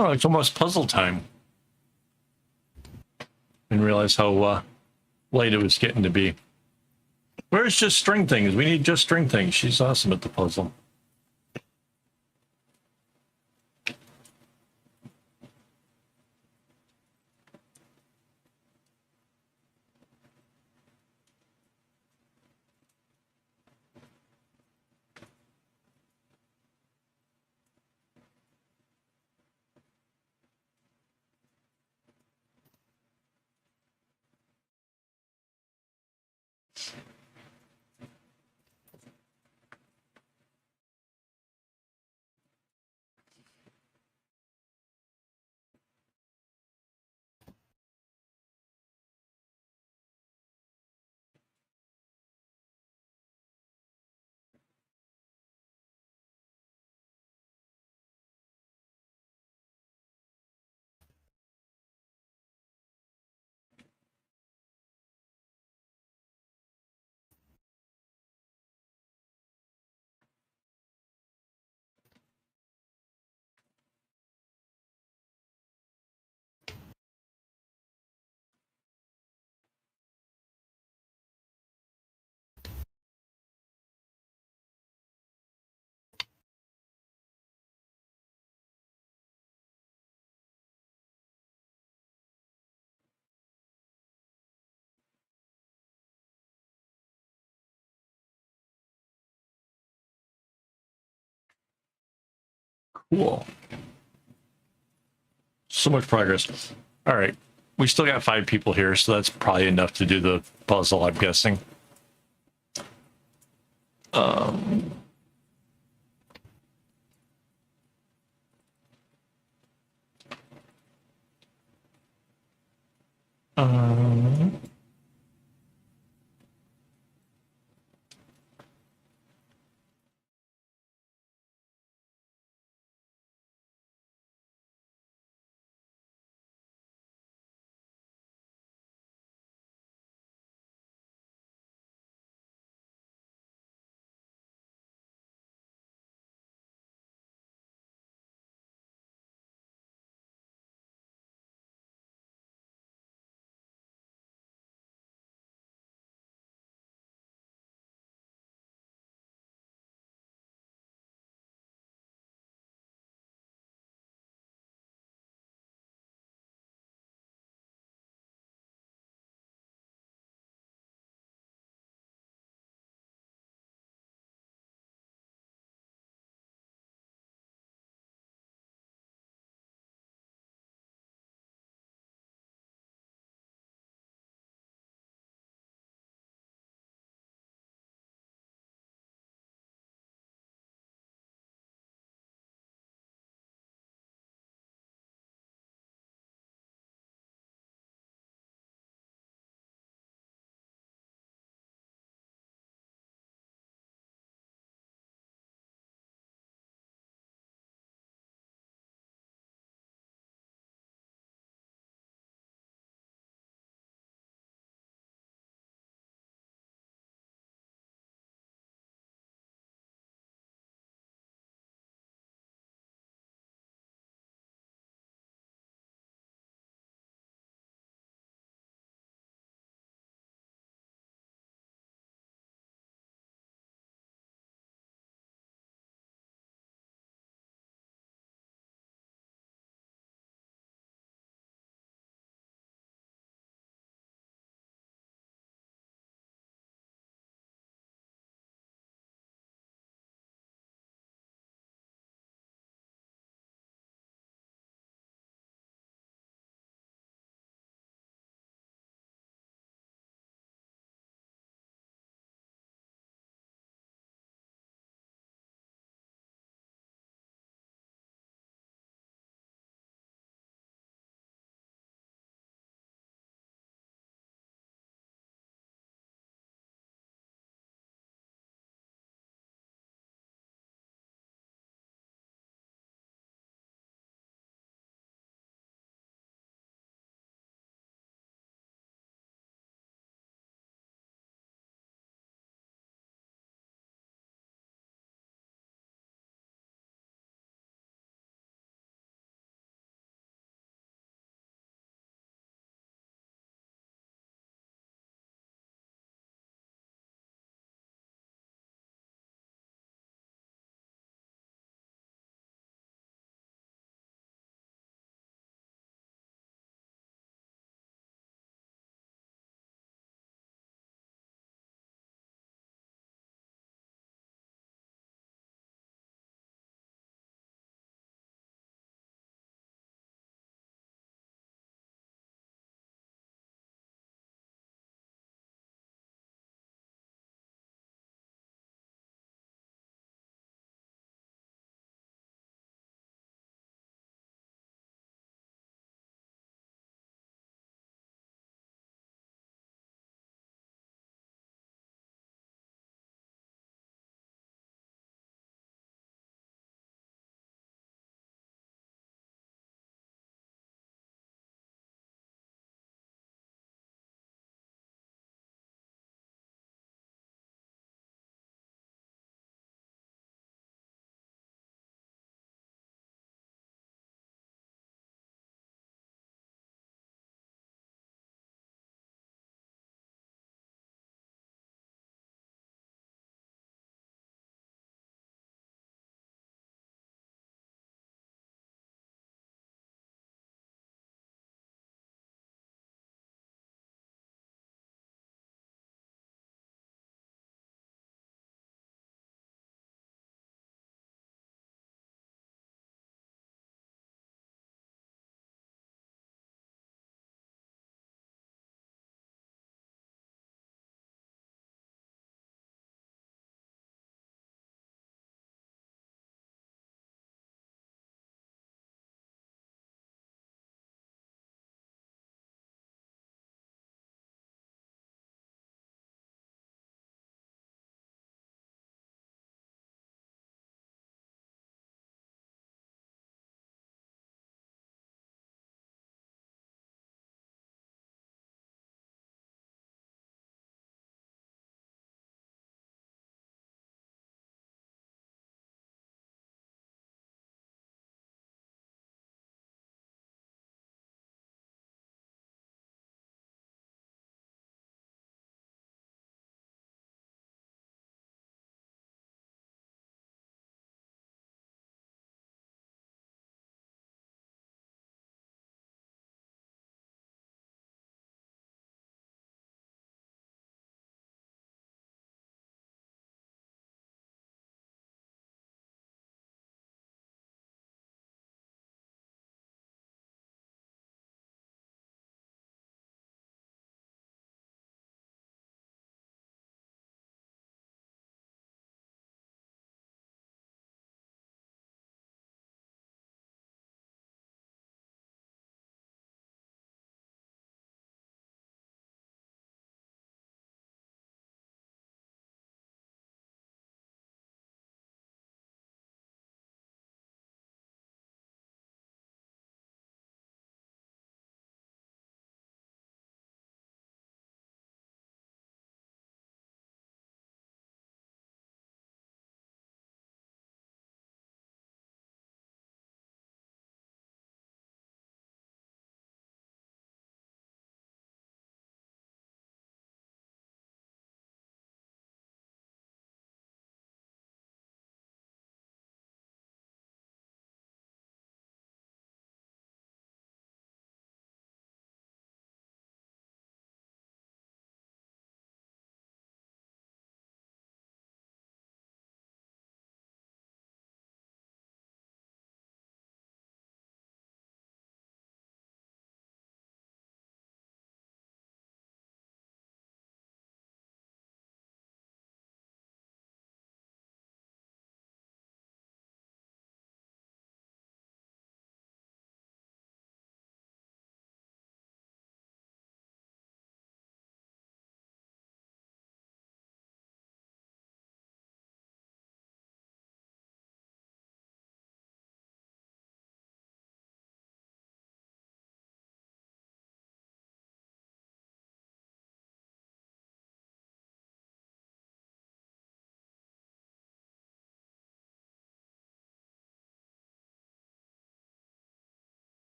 Oh, it's almost puzzle time. Didn't realize how late it was getting to be. Where's just string things? We need just string things. She's awesome at the puzzle. Cool. So much progress. All right. We still got 5 people here, so that's probably enough to do the puzzle, I'm guessing. Um, um,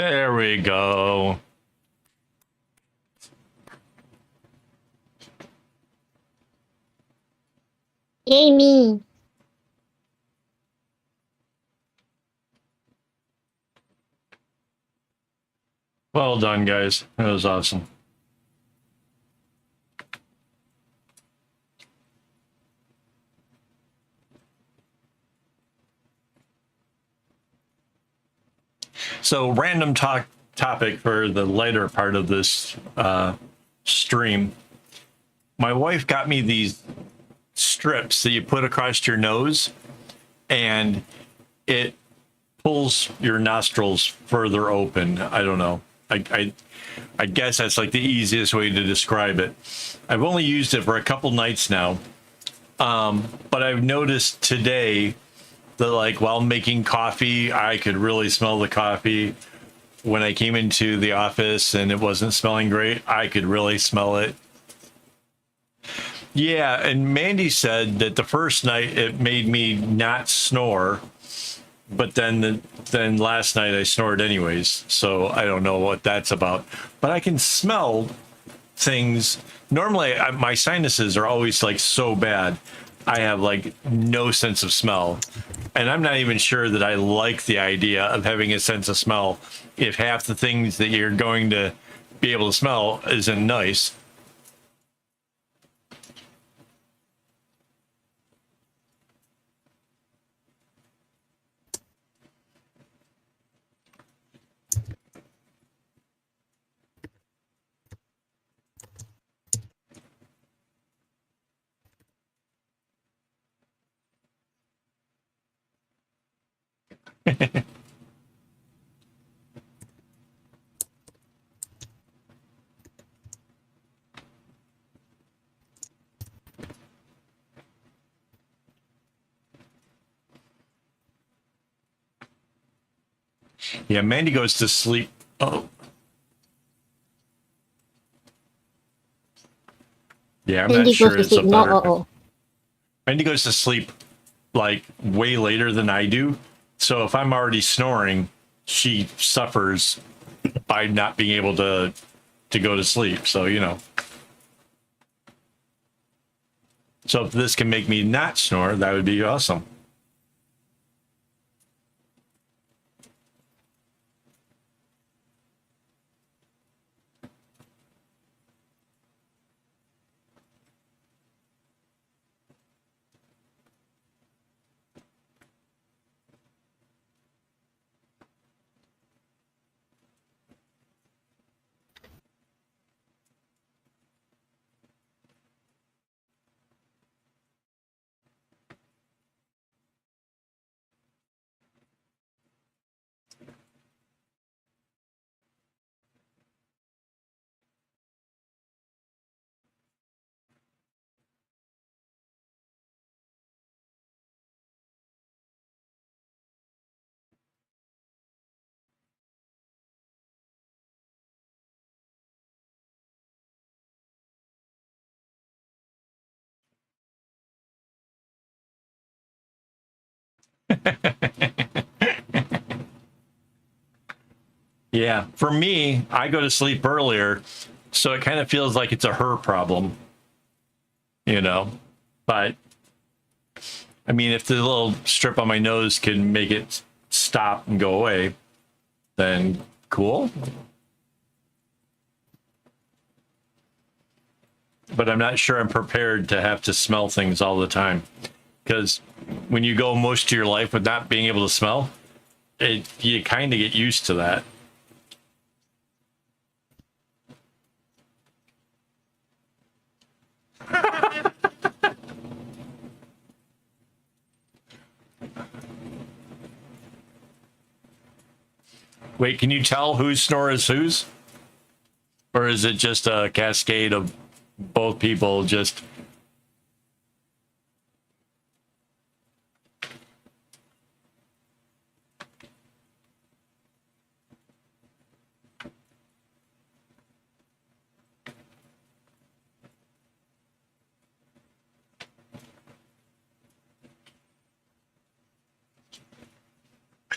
There we go. Amy. Well done, guys. That was awesome. So, random topic for the later part of this stream. My wife got me these strips that you put across your nose, and it pulls your nostrils further open. I don't know. I guess that's like the easiest way to describe it. I've only used it for a couple nights now, but I've noticed today that, like, while making coffee, I could really smell the coffee. When I came into the office and it wasn't smelling great, I could really smell it. Yeah, and Mandy said that the first night it made me not snore, but then last night I snored anyways. So I don't know what that's about. But I can smell things. Normally, my sinuses are always like so bad. I have like no sense of smell. And I'm not even sure that I like the idea of having a sense of smell if half the things that you're going to be able to smell isn't nice. Yeah, Mandy goes to sleep. Oh. Yeah, I'm not Mandy goes sure to it's a sleep. No, better. Mandy goes to sleep like way later than I do. So if I'm already snoring, she suffers by not being able to go to sleep. So, you know. So if this can make me not snore, that would be awesome. Yeah, for me, I go to sleep earlier, so it kind of feels like it's a her problem, you know. But I mean, if the little strip on my nose can make it stop and go away, then cool. But I'm not sure I'm prepared to have to smell things all the time, because when you go most of your life with not being able to smell, you kind of get used to that. Wait, can you tell whose snore is whose? Or is it just a cascade of both people just...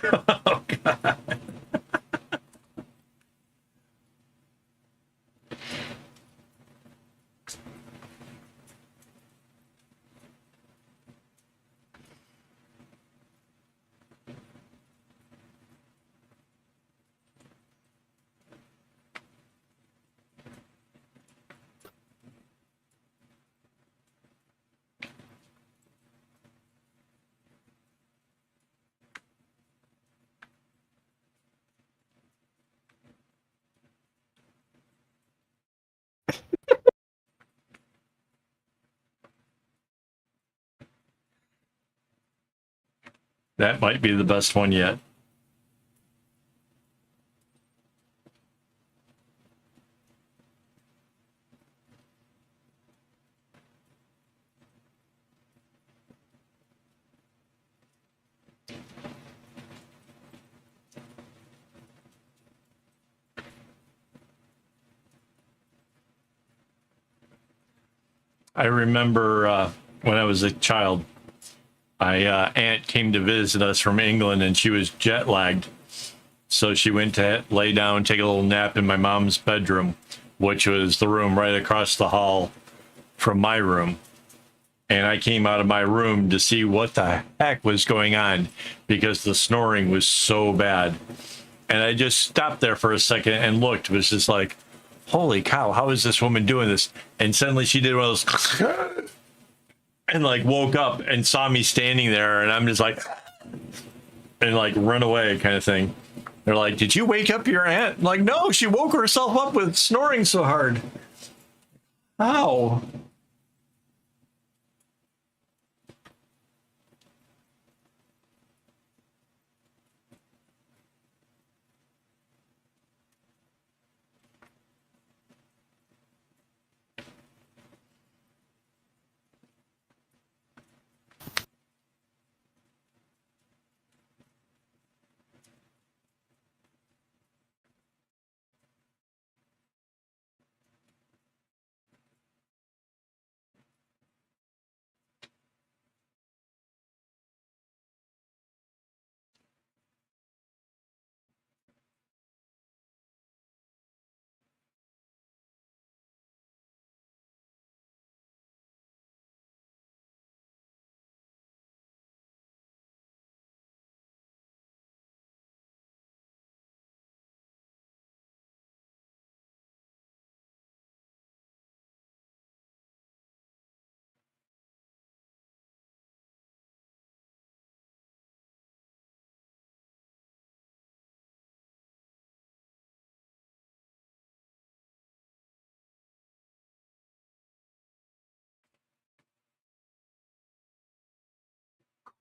Oh, God. That might be the best one yet. I remember when I was a child, my aunt came to visit us from England, and she was jet lagged. So she went to lay down, take a little nap in my mom's bedroom, which was the room right across the hall from my room. And I came out of my room to see what the heck was going on because the snoring was so bad. And I just stopped there for a second and looked. It was just like, holy cow, how is this woman doing this? And suddenly she did one of those and like woke up and saw me standing there, and I'm just like, and like run away kind of thing. They're like, did you wake up your aunt? I'm like, no, she woke herself up with snoring so hard. How?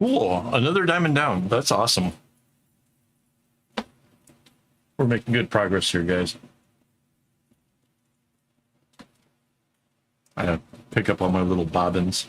Cool. Another diamond down. That's awesome. We're making good progress here, guys. I pick up all my little bobbins.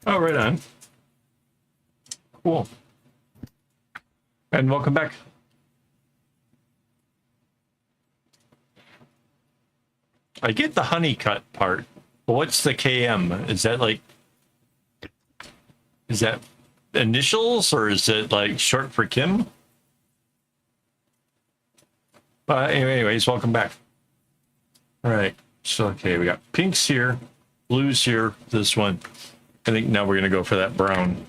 Oh, right on. Cool. And welcome back. I get the honeycut part, but what's the KM? Is that like, is that initials or is it like short for Kim? But anyways, welcome back. All right. So, okay, we got pinks here, blues here, this one. I think now we're going to go for that brown.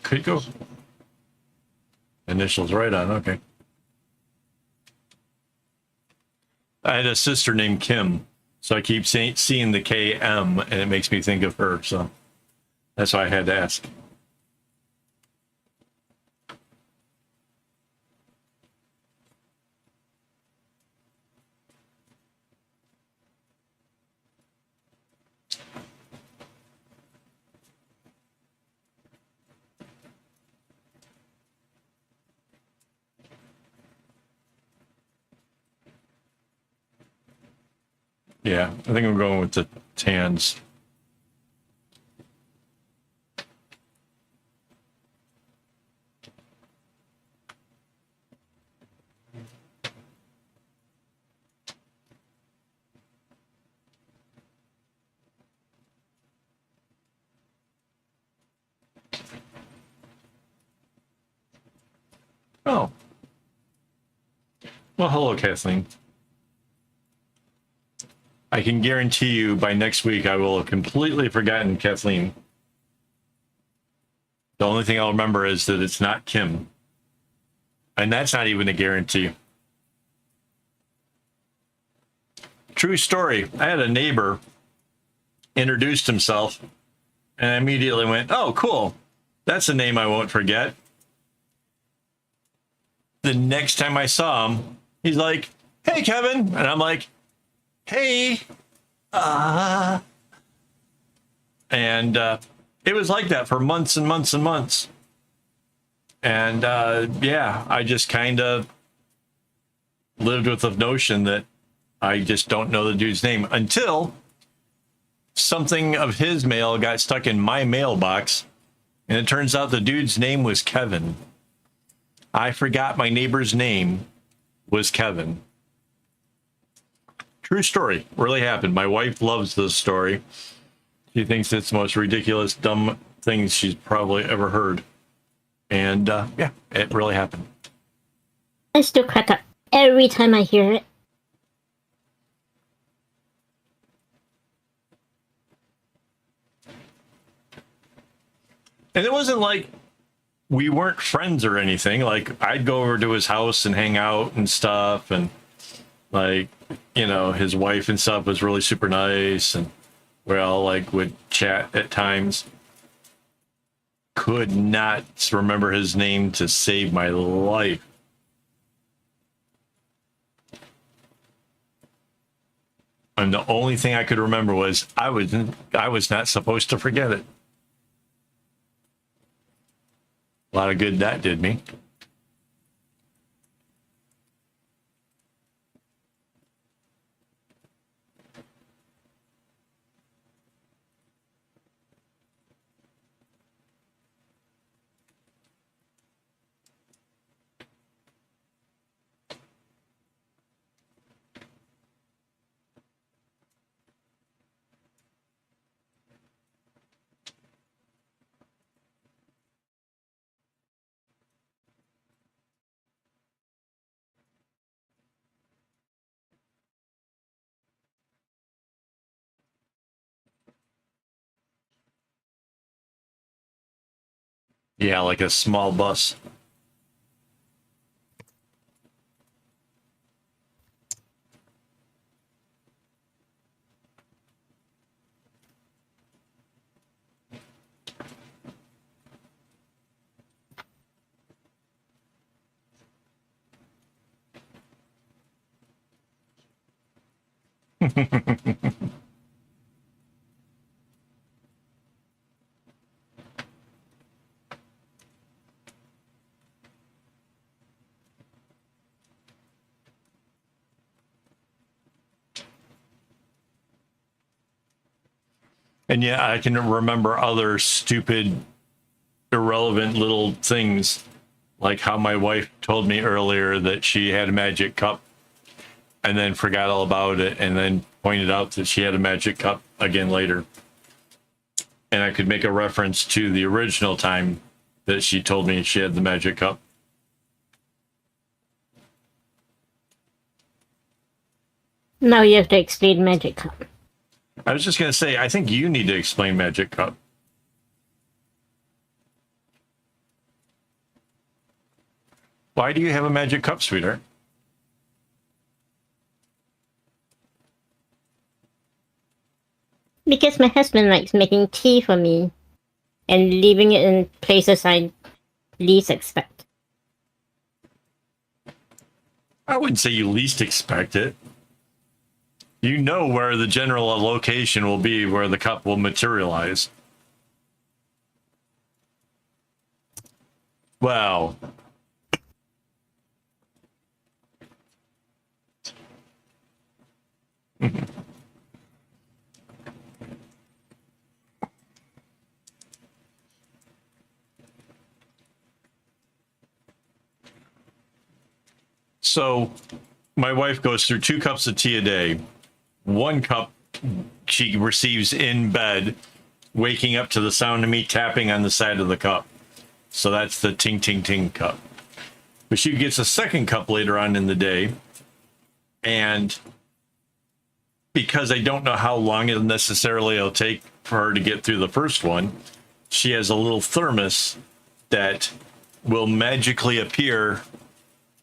Could go. Initials right on. Okay. I had a sister named Kim, so I keep seeing the KM, and it makes me think of her. So that's why I had to ask. Yeah, I think I'm going with the tans. Oh. Well, hello, Kathleen. I can guarantee you by next week I will have completely forgotten Kathleen. The only thing I'll remember is that it's not Kim. And that's not even a guarantee. True story. I had a neighbor introduced himself and I immediately went, oh, cool. That's a name I won't forget. The next time I saw him, he's like, hey, Kevin. And I'm like, hey. And it was like that for months and months and months. And yeah, I just kind of lived with the notion that I just don't know the dude's name until something of his mail got stuck in my mailbox. And it turns out the dude's name was Kevin. I forgot my neighbor's name was Kevin. True story. Really happened. My wife loves this story. She thinks it's the most ridiculous, dumb thing she's probably ever heard. And yeah, it really happened. I still crack up every time I hear it. And it wasn't like we weren't friends or anything. Like, I'd go over to his house and hang out and stuff. And, like, you know, his wife and stuff was really super nice. And we all, like, would chat at times. Could not remember his name to save my life. And the only thing I could remember was I was not supposed to forget it. A lot of good that did me. Yeah, like a small bus. And yeah, I can remember other stupid, irrelevant little things, like how my wife told me earlier that she had a magic cup and then forgot all about it and then pointed out that she had a magic cup again later. And I could make a reference to the original time that she told me she had the magic cup. Now you have to explain magic cup. I was just going to say, I think you need to explain magic cup. Why do you have a magic cup, sweetheart? Because my husband likes making tea for me and leaving it in places I least expect. I wouldn't say you least expect it. You know where the general location will be where the cup will materialize. Well, So my wife goes through 2 cups of tea a day. 1 cup she receives in bed, waking up to the sound of me tapping on the side of the cup. So that's the ting, ting, ting cup. But she gets a 2nd cup later on in the day. And because I don't know how long it'll necessarily take for her to get through the first one, she has a little thermos that will magically appear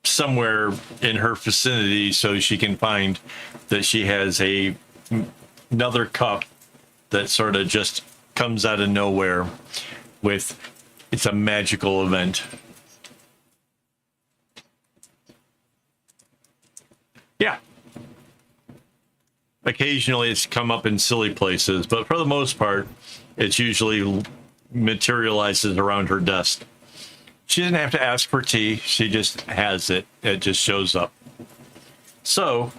somewhere in her vicinity so she can find that she has another cup that sort of just comes out of nowhere with it's a magical event. Yeah. Occasionally it's come up in silly places, but for the most part, it's usually materializes around her desk. She doesn't have to ask for tea. She just has it. It just shows up. So,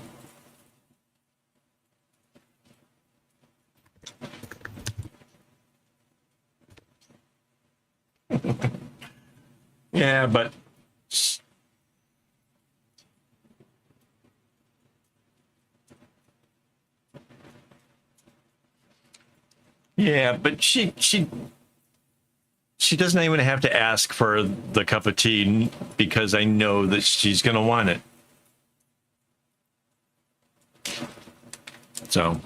yeah, but she doesn't even have to ask for the cup of tea because I know that she's going to want it. So,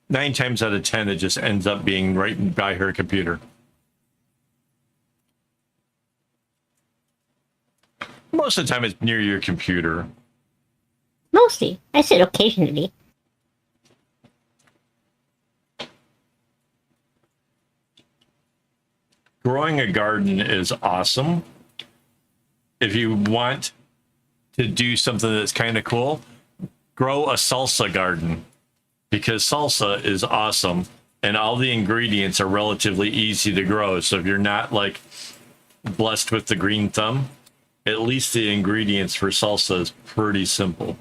nine times out of 10, it just ends up being right by her computer. Most of the time, it's near your computer. Mostly. I said occasionally. Growing a garden is awesome. If you want to do something that's kind of cool, grow a salsa garden, because salsa is awesome and all the ingredients are relatively easy to grow. So if you're not like blessed with the green thumb, at least the ingredients for salsa is pretty simple.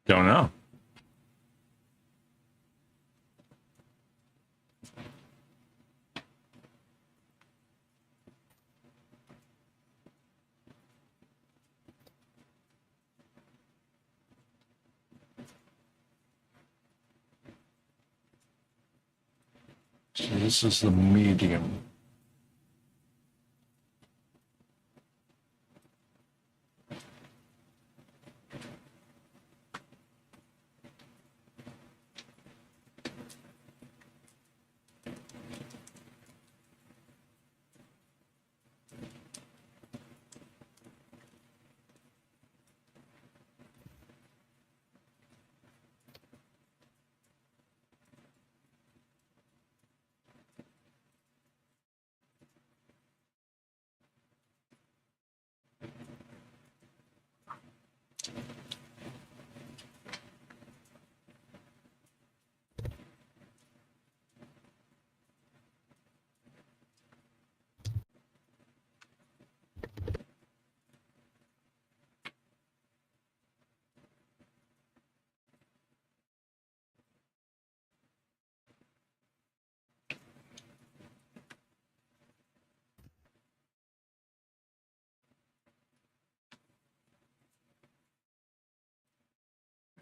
Don't know. So this is the medium.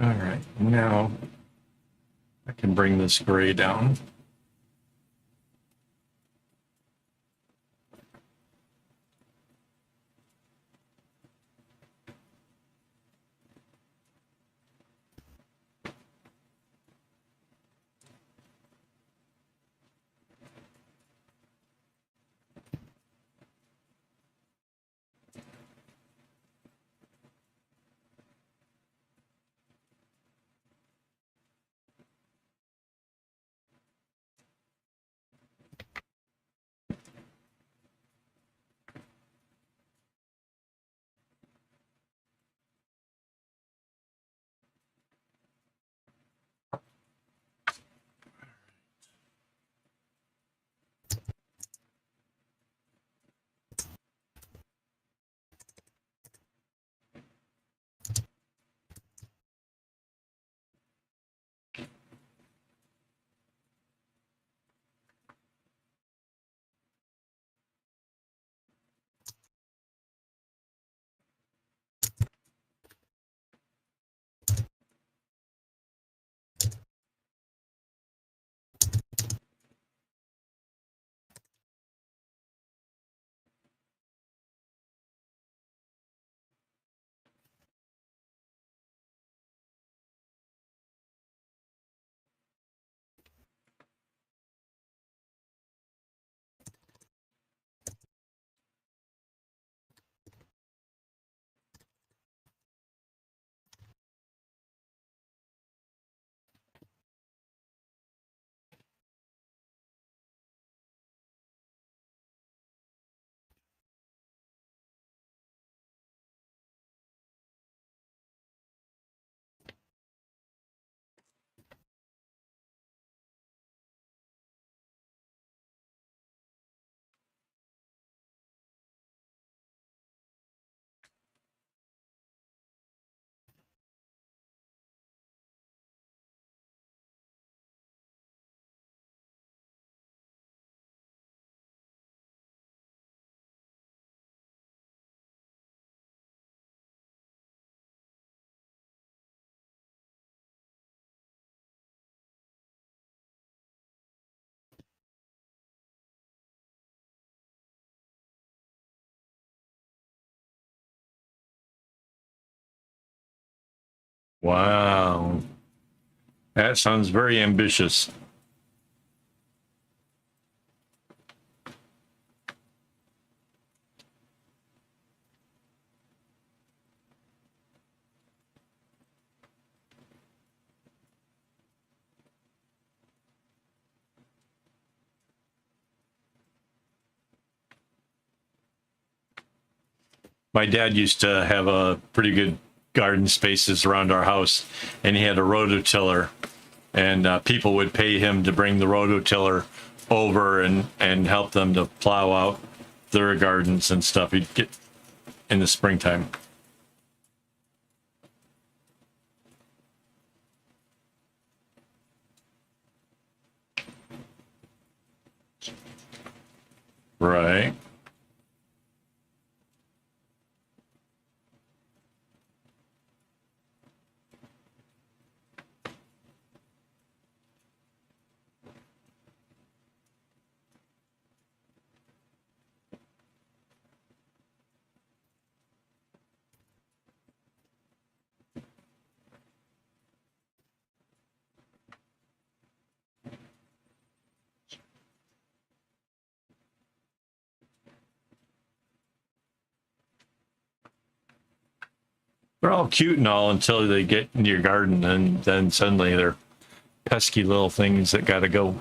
All right, now I can bring this gray down. Wow. That sounds very ambitious. My dad used to have a pretty good garden spaces around our house, and he had a rototiller, and people would pay him to bring the rototiller over and help them to plow out their gardens and stuff. He'd get in the springtime. Right. They're all cute and all until they get in your garden, and then suddenly they're pesky little things that gotta go.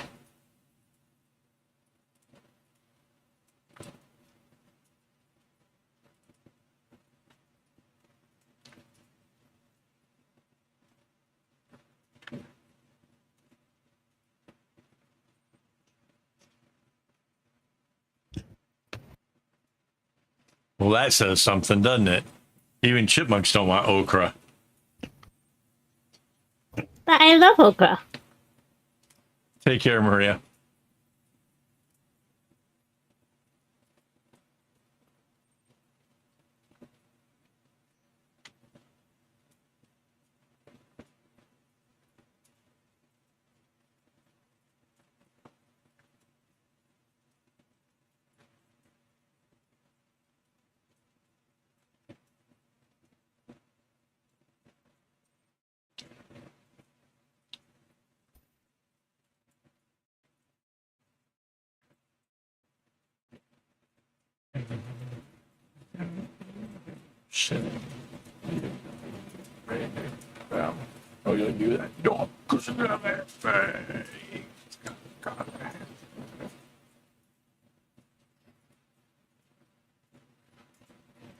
Well, that says something, doesn't it? Even chipmunks don't want okra. But I love okra. Take care, Maria. Shit. Oh, you'll do that. Don't.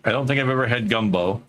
I don't think I've ever had gumbo.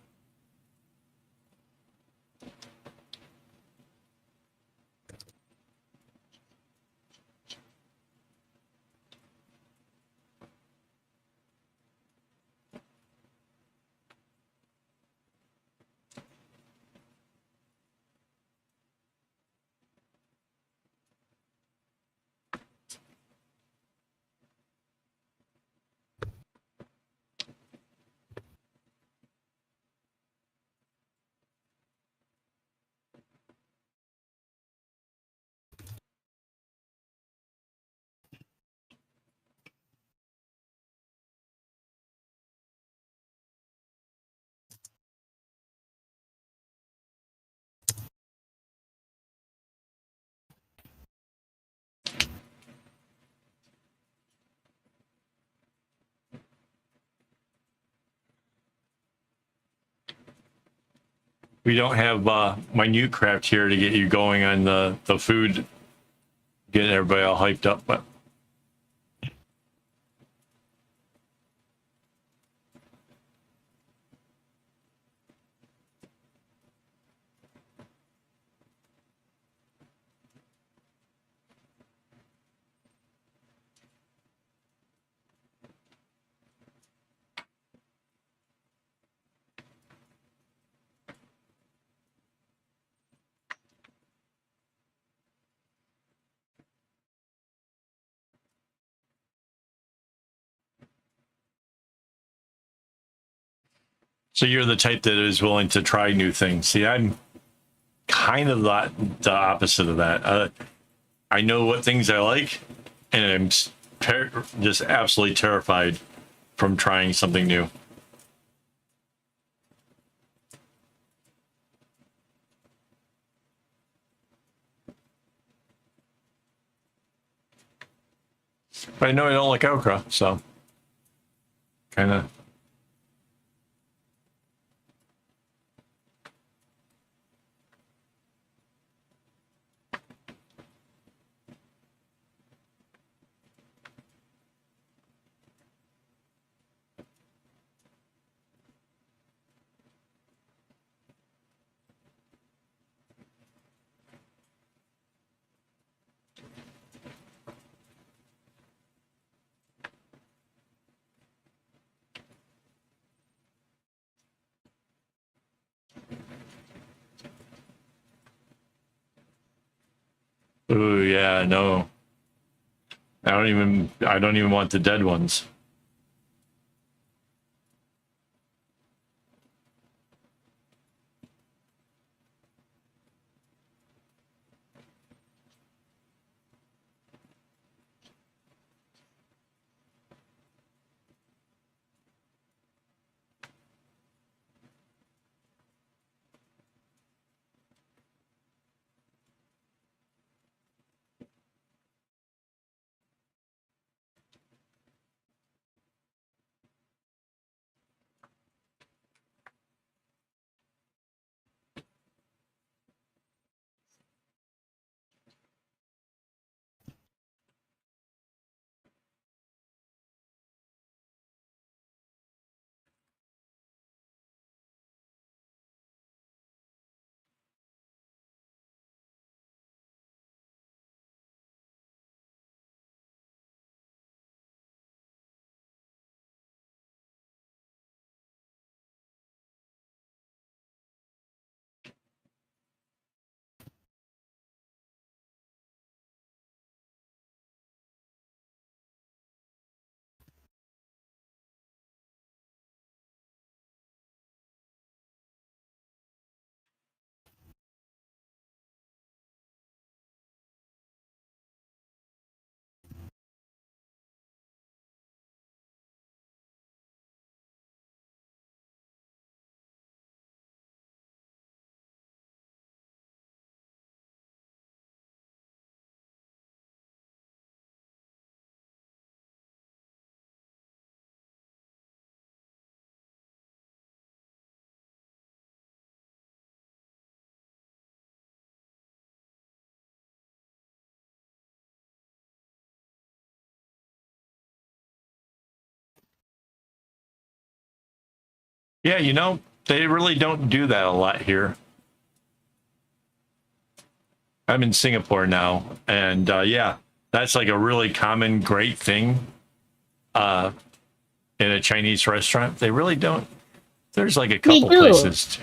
We don't have minute craft here to get you going on the food, get everybody all hyped up, but so you're the type that is willing to try new things. See, I'm kind of the opposite of that. I know what things I like, and I'm just absolutely terrified from trying something new. But I know I don't like okra, so kind of. Ooh, yeah, no. I don't even want the dead ones. Yeah, you know, they really don't do that a lot here. I'm in Singapore now, and yeah, that's like a really common, great thing uh, in a Chinese restaurant. They really don't. There's like a They couple do. places.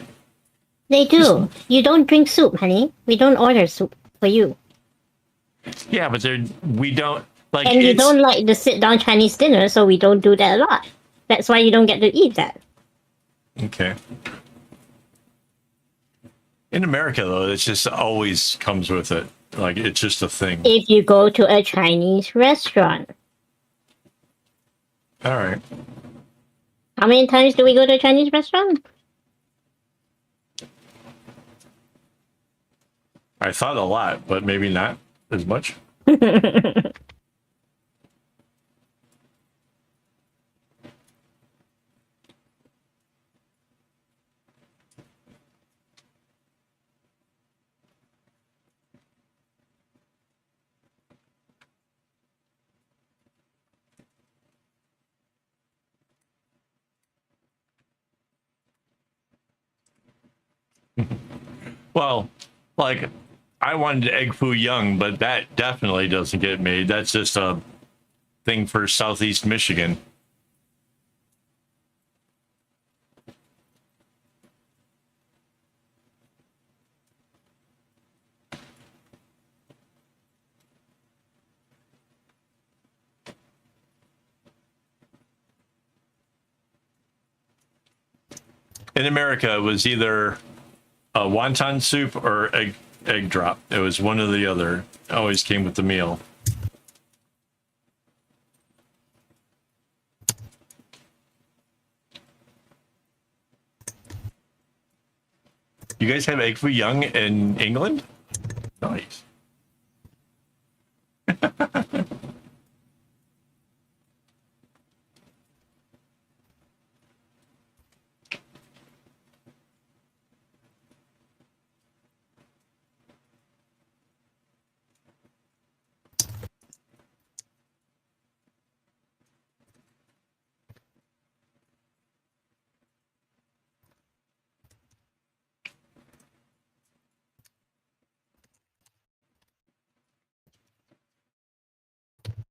They do. You don't drink soup, honey. We don't order soup for you. Yeah, but we don't like And you it's don't like the sit down Chinese dinner, so we don't do that a lot. That's why you don't get to eat that. okay. In America, though, it just always comes with it. Like it's just a thing. If you go to a Chinese restaurant, All right. how many times do we go to a Chinese restaurant? I thought a lot, but maybe not as much. Well, like I wanted egg foo young, but that definitely doesn't get made. That's just a thing for Southeast Michigan. In America, it was either a wonton soup or egg drop. It was one or the other. Always came with the meal. You guys have egg foo young in England? Nice.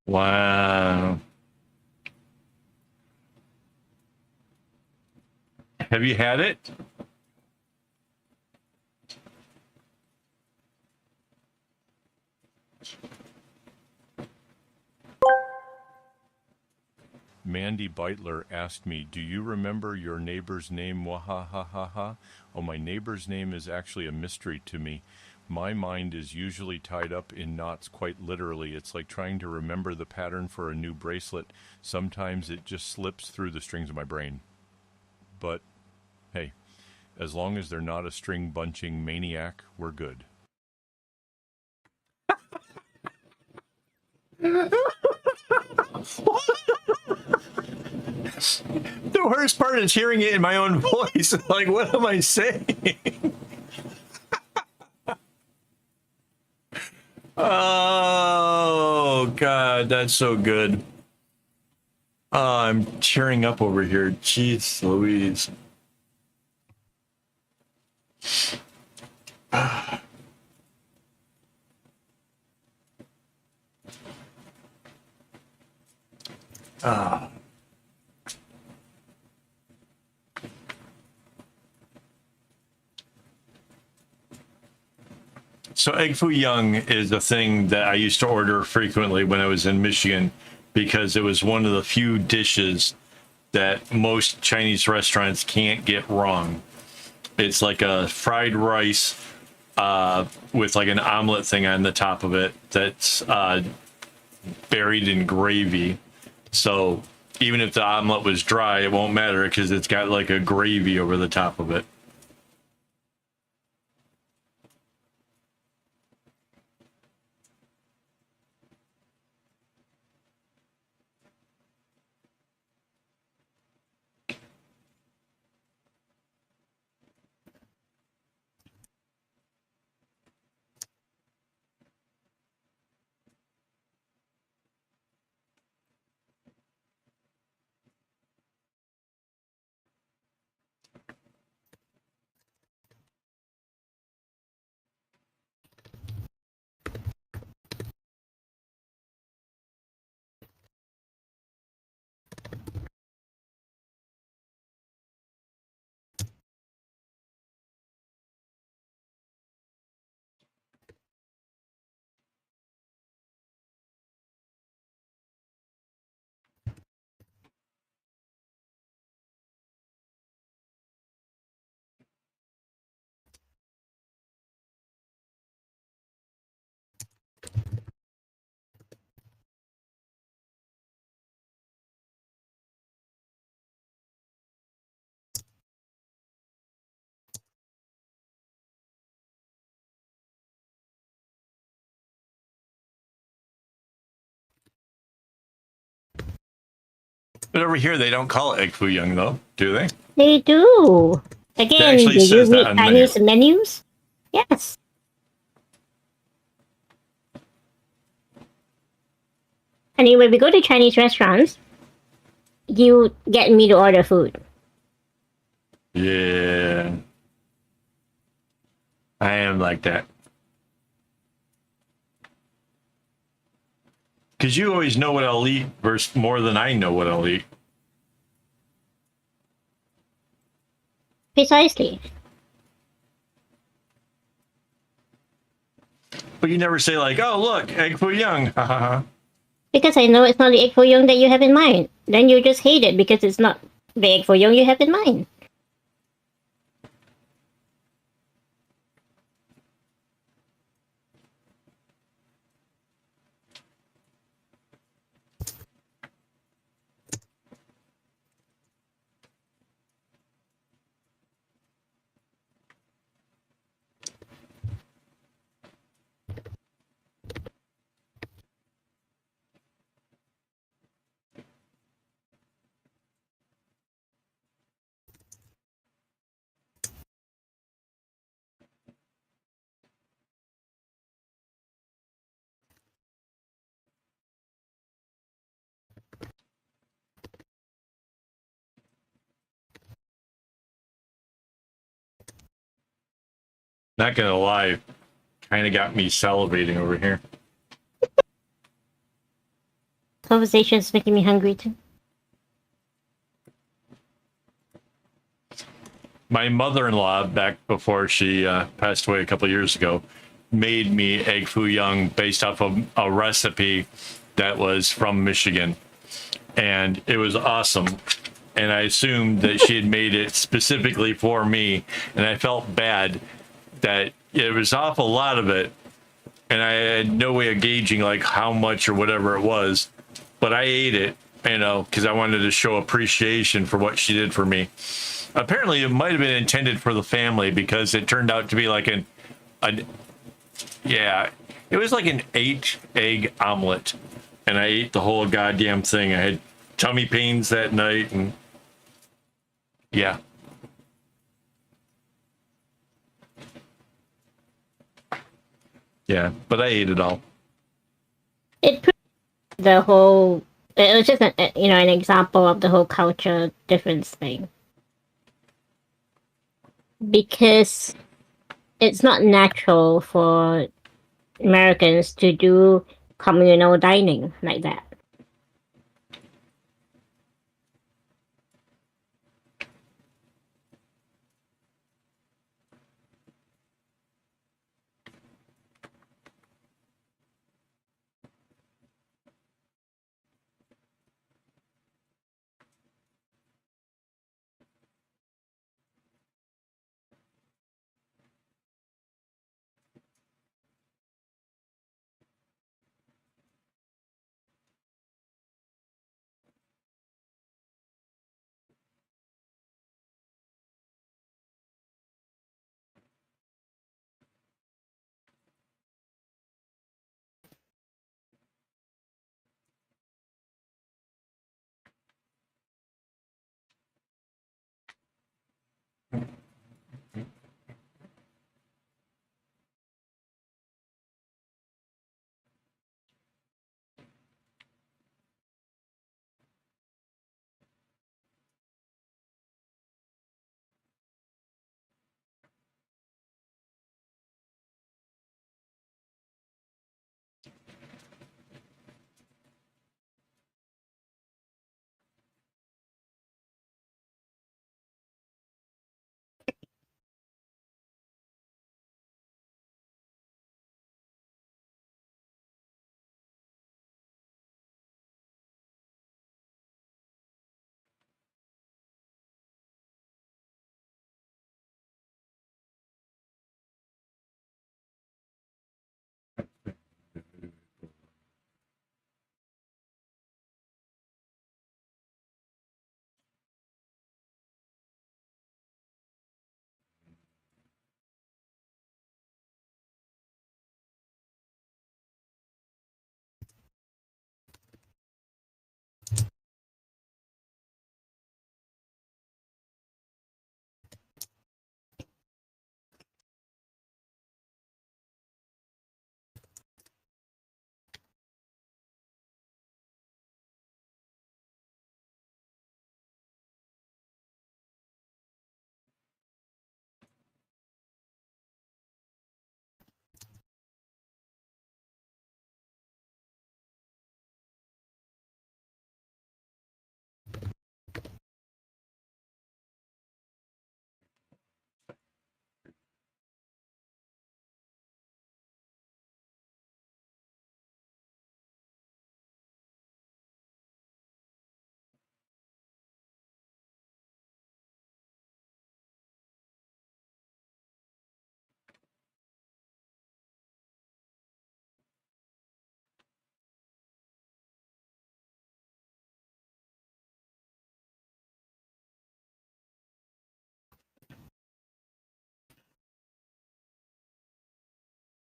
Wow. Have you had it? Mandy Beitler asked me, "Do you remember your neighbor's name?" Wahahaha. Oh, my neighbor's name is actually a mystery to me. My mind is usually tied up in knots, quite literally. It's like trying to remember the pattern for a new bracelet. Sometimes it just slips through the strings of my brain. But hey, as long as they're not a string bunching maniac, we're good. The worst part is hearing it in my own voice. Like, what am I saying? Oh, God, that's so good. Oh, I'm tearing up over here. Jeez Louise. Ah. So egg foo young is a thing that I used to order frequently when I was in Michigan because it was one of the few dishes that most Chinese restaurants can't get wrong. It's like a fried rice with like an omelet thing on the top of it that's buried in gravy. So even if the omelet was dry, it won't matter because it's got like a gravy over the top of it. But over here, they don't call it egg foo young, though, do they? They do. It Again, actually do you says that read on the menu. Chinese menus? Yes. And when we go to Chinese restaurants, you get me to order food. Yeah. I am like that. Because you always know what I'll eat versus more than I know what I'll eat. Precisely. But you never say like, "Oh, look, egg foo young." Ha ha ha. Because I know it's not the egg foo young that you have in mind. Then you just hate it because it's not the egg foo young you have in mind. Not gonna lie, kind of got me salivating over here. Conversation is making me hungry too. My mother-in-law, back before she passed away a couple of years ago, made me egg foo young based off of a recipe that was from Michigan, and it was awesome. And I assumed that she had made it specifically for me, and I felt bad that it was off a lot of it, and I had no way of gauging like how much or whatever it was, but I ate it, you know, because I wanted to show appreciation for what she did for me. Apparently, it might have been intended for the family because it turned out to be like yeah, it was like an 8-egg omelet, and I ate the whole goddamn thing. I had tummy pains that night, and yeah. Yeah, but I ate it all. It proved the whole. It was just an example of the whole culture difference thing. Because it's not natural for Americans to do communal dining like that.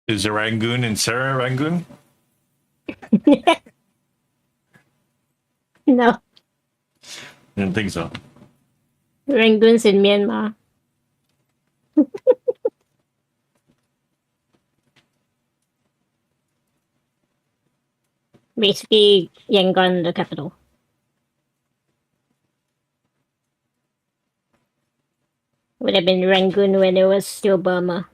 Is it Rangoon and Sarah Rangoon? No, I didn't think so. Rangoons in Myanmar. Basically, Yangon, the capital. Would have been Rangoon when it was still Burma.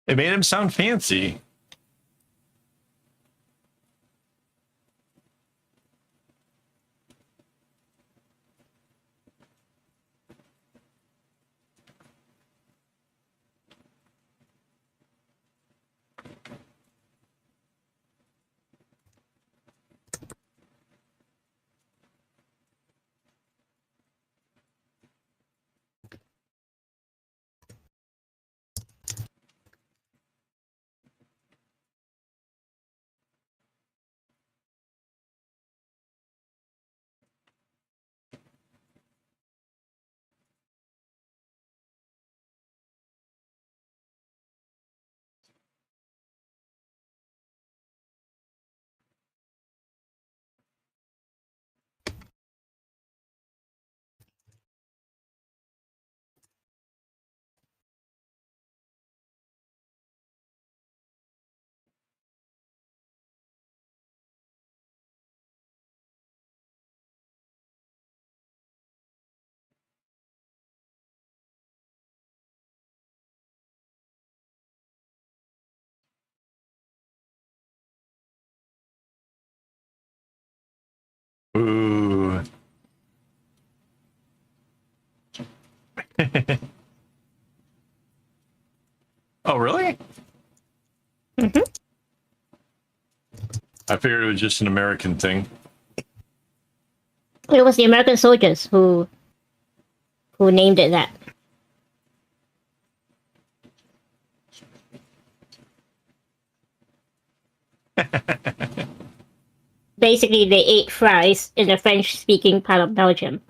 It made him sound fancy. Ooh. Oh, really? Mm-hmm. I figured it was just an American thing. It was the American soldiers who named it that. Basically, they ate fries in the French-speaking part of Belgium,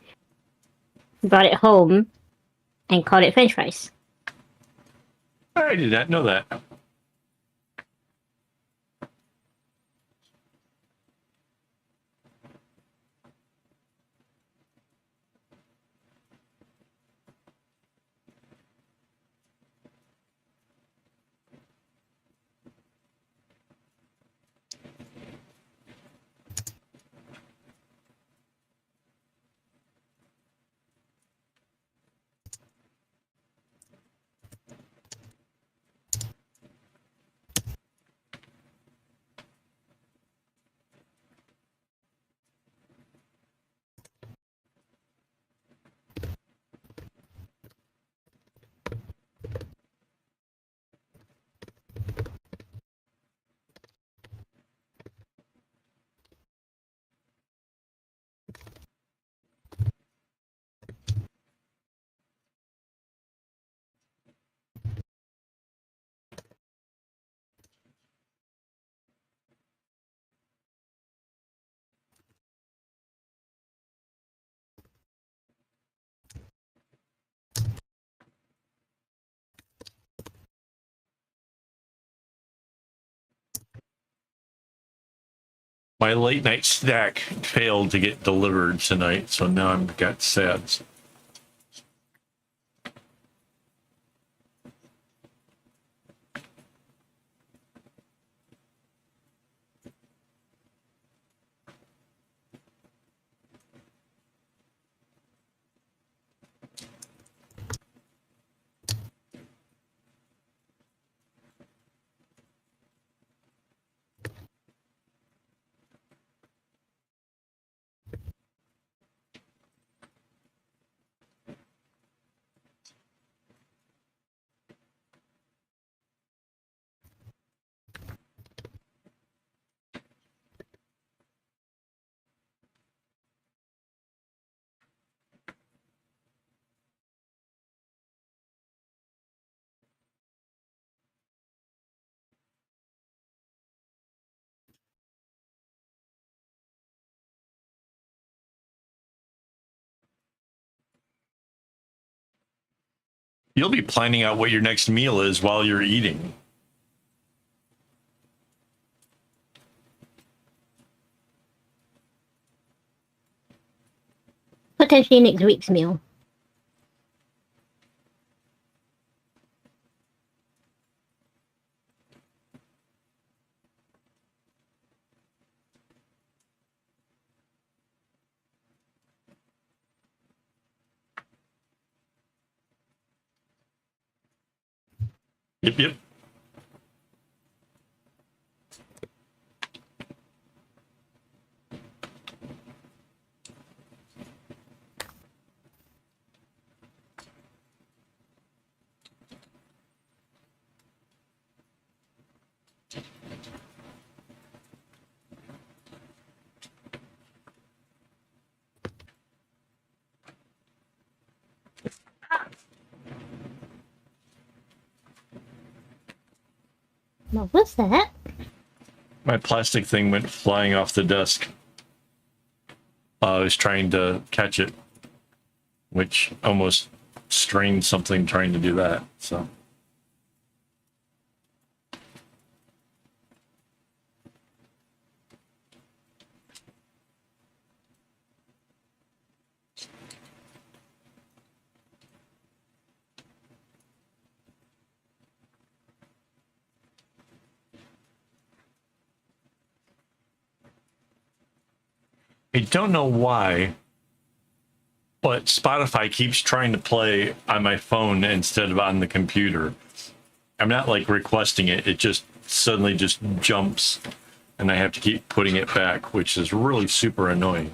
brought it home, and called it French fries. I did not know that. My late night snack failed to get delivered tonight, so now I've got sad. You'll be planning out what your next meal is while you're eating. Potentially next week's meal. Yep, yep. What was that? My plastic thing went flying off the desk. I was trying to catch it, which almost strained something trying to do that. So. I don't know why, but Spotify keeps trying to play on my phone instead of on the computer. I'm not like requesting it. It just suddenly just jumps and I have to keep putting it back, which is really super annoying.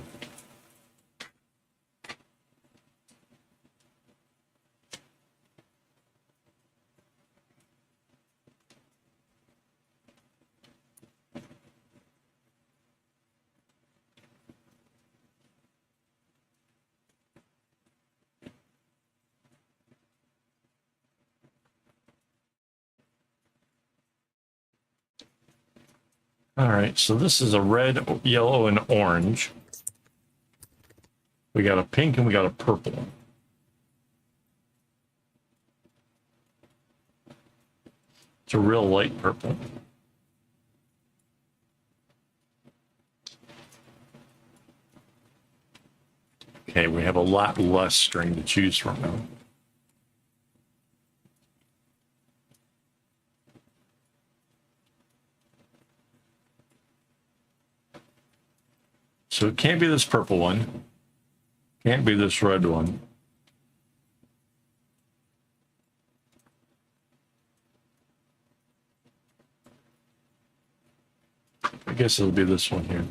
All right, so this is a red, yellow, and orange. We got a pink and we got a purple. It's a real light purple. Okay, we have a lot less string to choose from now. So it can't be this purple one. Can't be this red one. I guess it'll be this one here.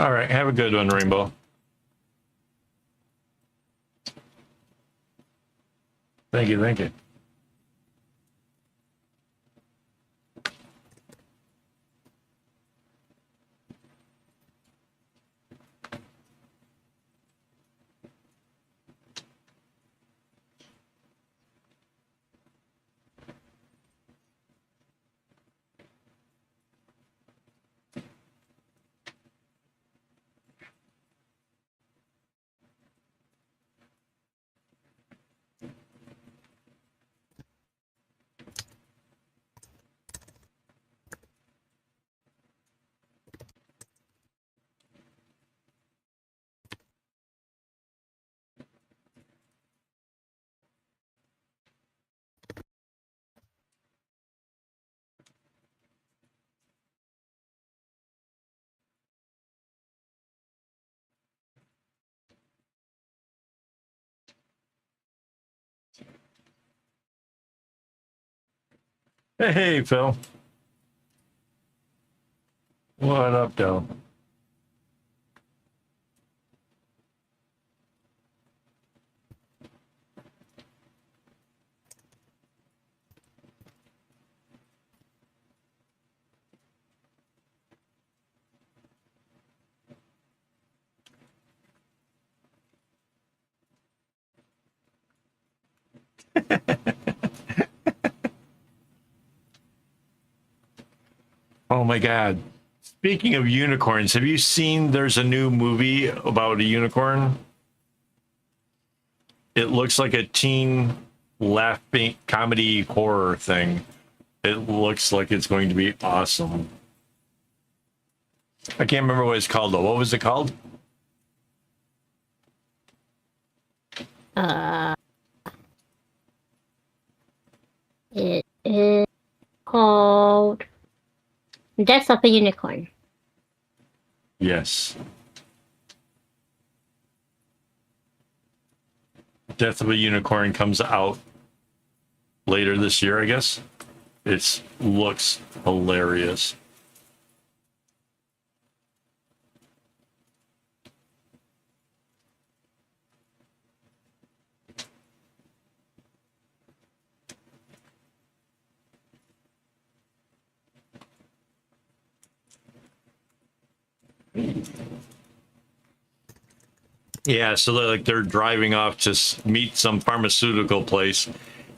All right, have a good one, Rainbow. Thank you, thank you. Hey, Phil. What up, Del? Oh my God. Speaking of unicorns, have you seen there's a new movie about a unicorn? It looks like a teen laughing comedy horror thing. It looks like it's going to be awesome. I can't remember what it's called though. What was it called? It is called Death of a Unicorn. Yes. Death of a Unicorn comes out later this year, I guess. It looks hilarious. Yeah, so they're driving off to meet some pharmaceutical place,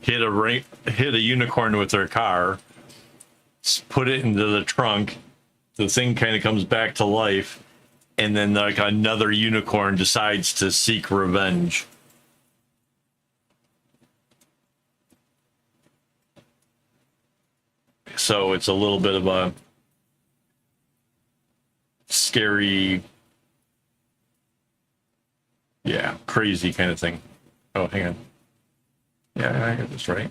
hit a unicorn with their car, put it into the trunk. The thing kind of comes back to life, and then like another unicorn decides to seek revenge. So it's a little bit of a scary, yeah, crazy kind of thing. Oh, hang on. Yeah, I got this right.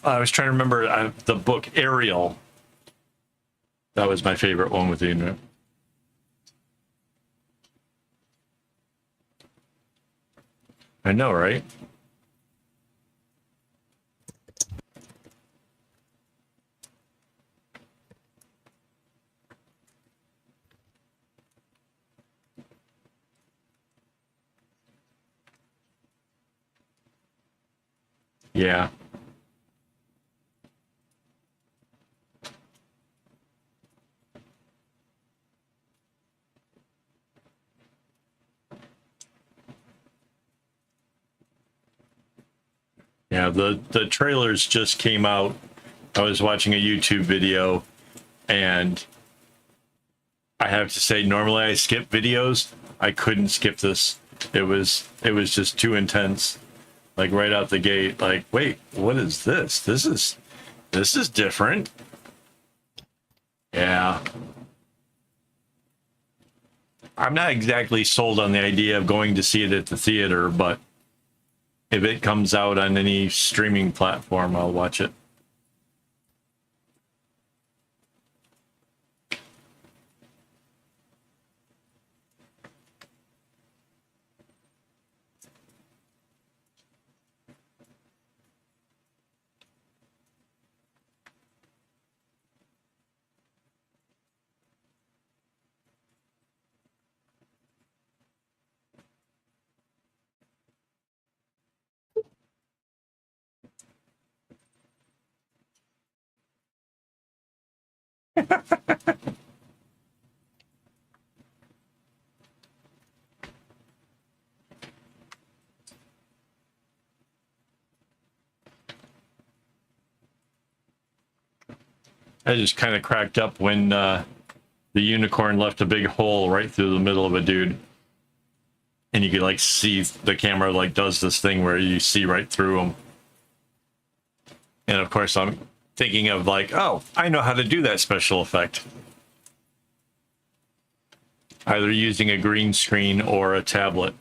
I was trying to remember the book Ariel. That was my favorite one with the internet. I know, right? Yeah. Yeah, the trailers just came out. I was watching a YouTube video, and I have to say, normally I skip videos. I couldn't skip this. It was just too intense. Like right out the gate, like, wait, what is this? This is different. Yeah. I'm not exactly sold on the idea of going to see it at the theater, but if it comes out on any streaming platform, I'll watch it. I just kind of cracked up when the unicorn left a big hole right through the middle of a dude. And you could like see the camera like does this thing where you see right through him. And of course, I'm thinking of like, oh, I know how to do that special effect. Either using a green screen or a tablet.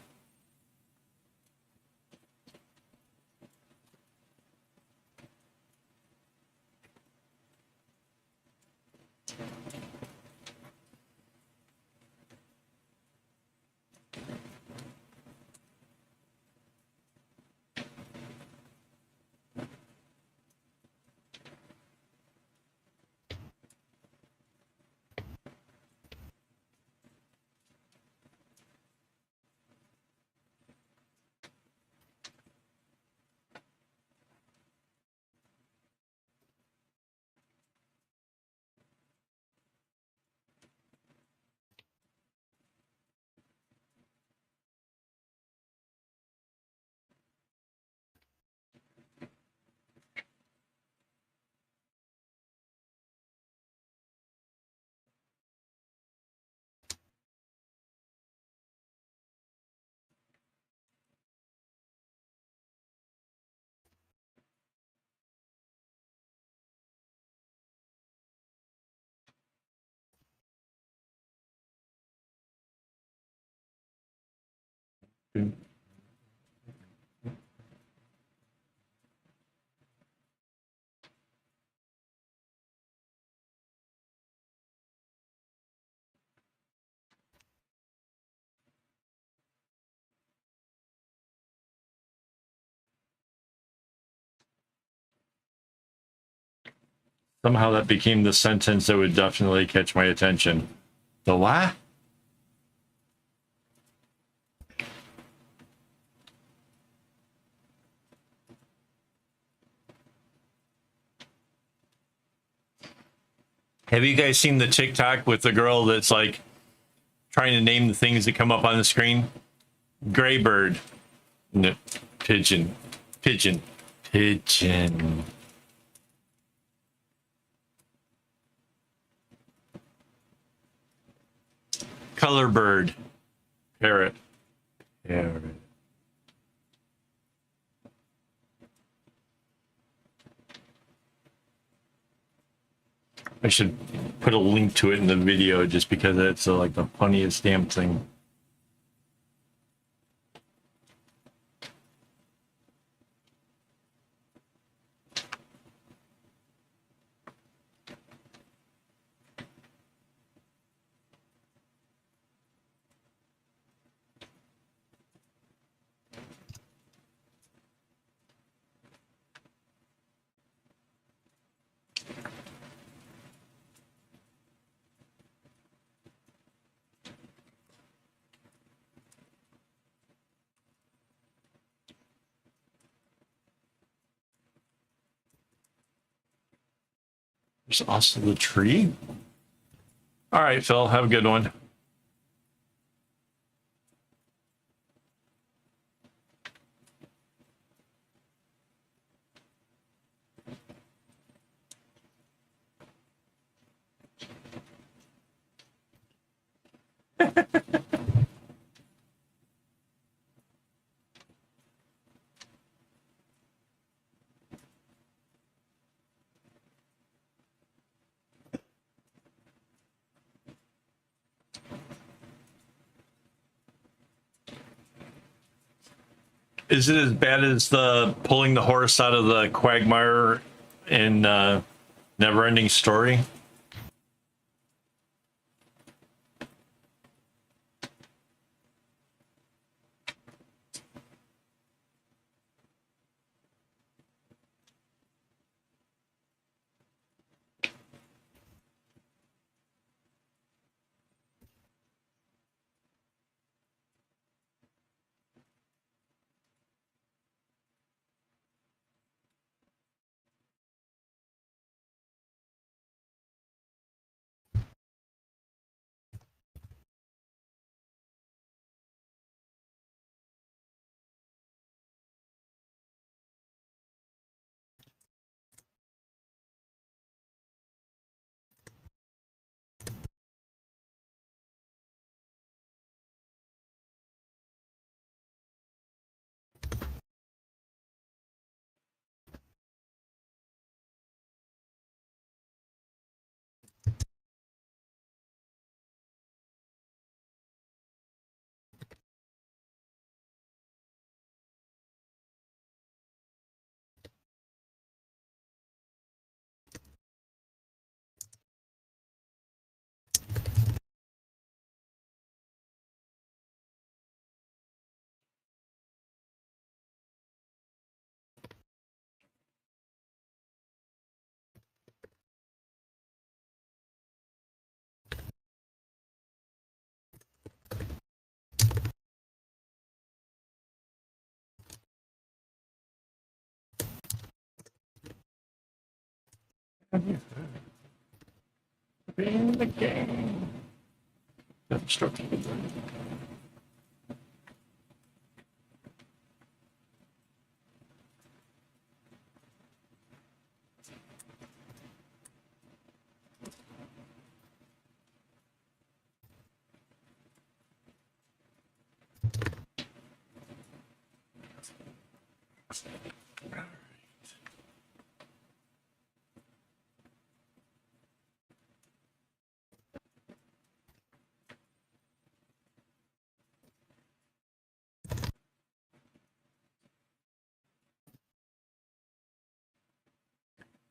Somehow that became the sentence that would definitely catch my attention. The what? Have you guys seen the TikTok with the girl that's like trying to name the things that come up on the screen? Gray bird. No, pigeon. Pigeon. Pigeon. Color bird. Parrot. Parrot. I should put a link to it in the video just because it's like the funniest damn thing. There's also the tree. All right, Phil, have a good one. Is it as bad as the pulling the horse out of the quagmire in Never-Ending Story? In the game.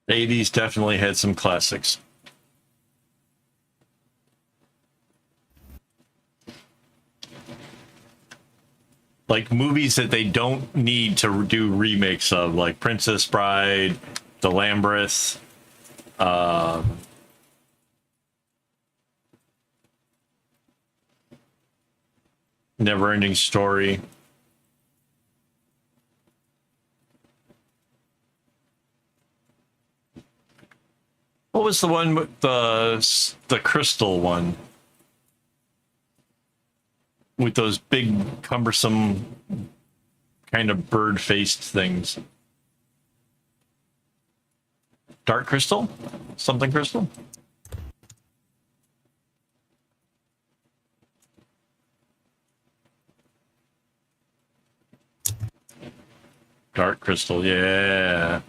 The 80s definitely had some classics. Like movies that they don't need to do remakes of, like Princess Bride, The Lambreth. Never Ending Story. What was the one with the crystal one? With those big, cumbersome, kind of bird-faced things. Dark Crystal? Something Crystal? Dark Crystal, yeah.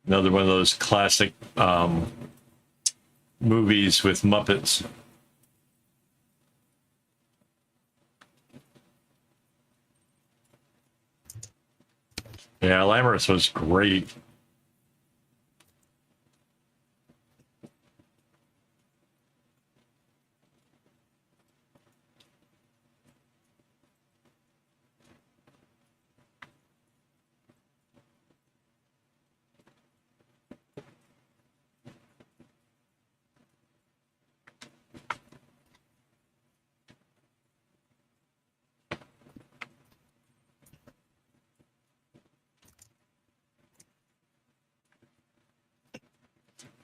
Another one of those classic movies with Muppets. Yeah, Lamorous was great.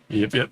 Yep, yep.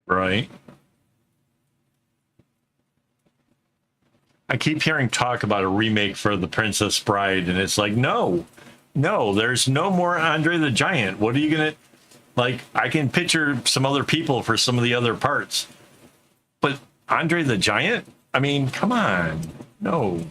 Right. I keep hearing talk about a remake for The Princess Bride, and it's like, no, there's no more Andre the Giant. What are you gonna like? I can picture some other people for some of the other parts, but Andre the Giant? I mean, come on, no.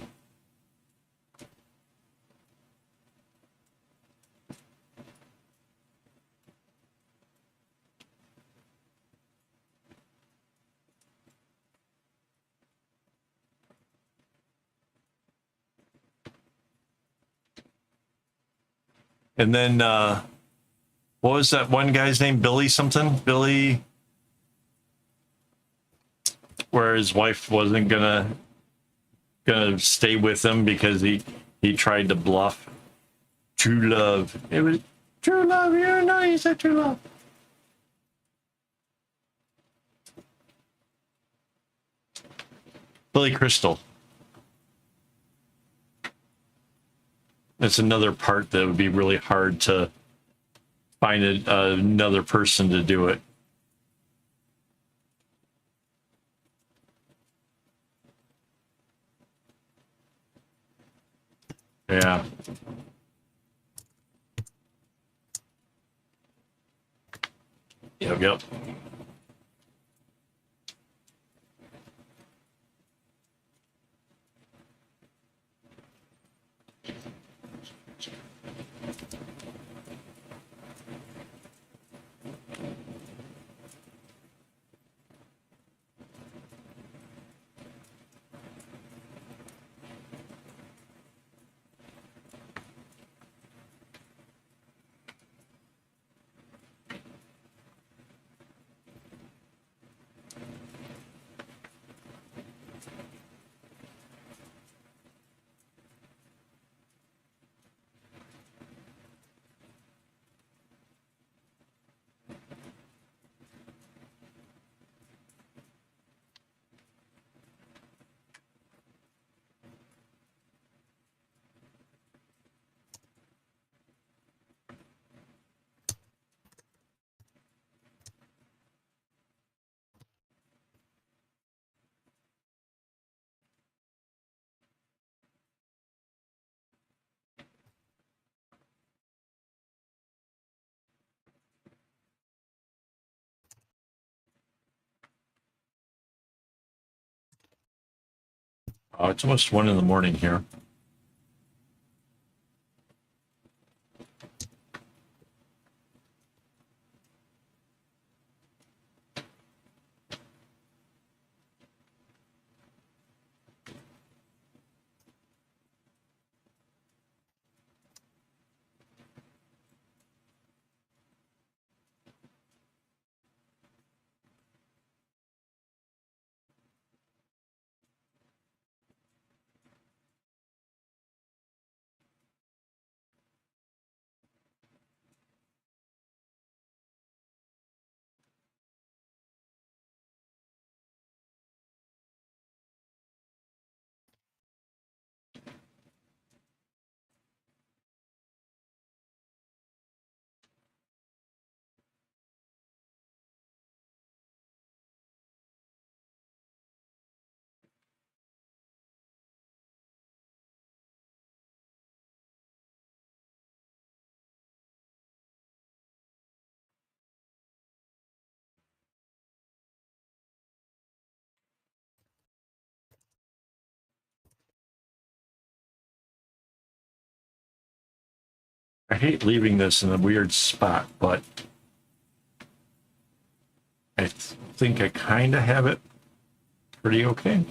And then what was that one guy's name? Billy something? Billy, where his wife wasn't gonna stay with him because he tried to bluff. True love. It was true love. You know, he said true love. Billy Crystal. It's another part that would be really hard to find another person to do it. Yeah. Yep. Oh, it's almost 1 in the morning here. I hate leaving this in a weird spot, but I think I kind of have it pretty okay.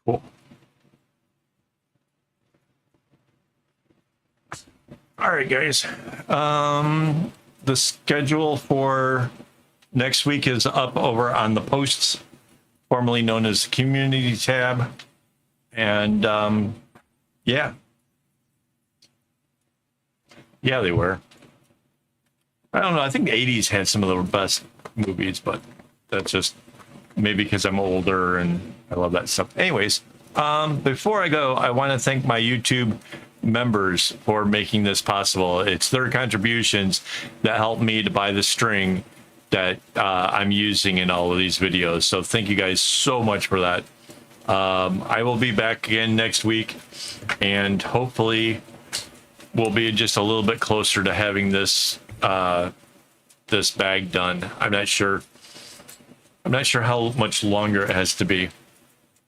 Cool. All right, guys. The schedule for next week is up over on the posts, formerly known as the community tab. And yeah. Yeah, they were. I don't know. I think the 80s had some of the best movies, but that's just maybe because I'm older and I love that stuff. Anyways, before I go, I want to thank my YouTube members for making this possible. It's their contributions that help me to buy the string that I'm using in all of these videos. So thank you guys so much for that. I will be back again next week, and hopefully we'll be just a little bit closer to having this this bag done. I'm not sure how much longer it has to be,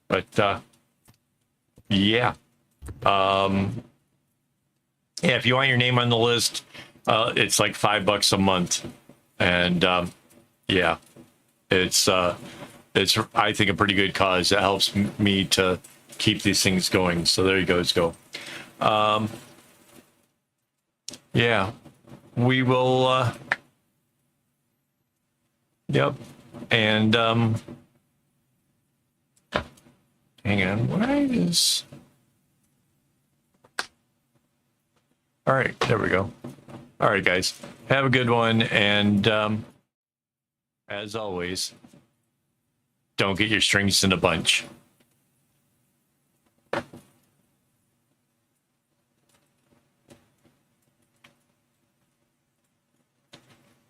but yeah. Yeah, if you want your name on the list, it's like $5 a month, and yeah, it's I think a pretty good cause. It helps me to keep these things going. So there you go. Let's go. Yeah, we will. Yep, and Hang on. Why is... All right, there we go. All right, guys. Have a good one. And as always, don't get your strings in a bunch.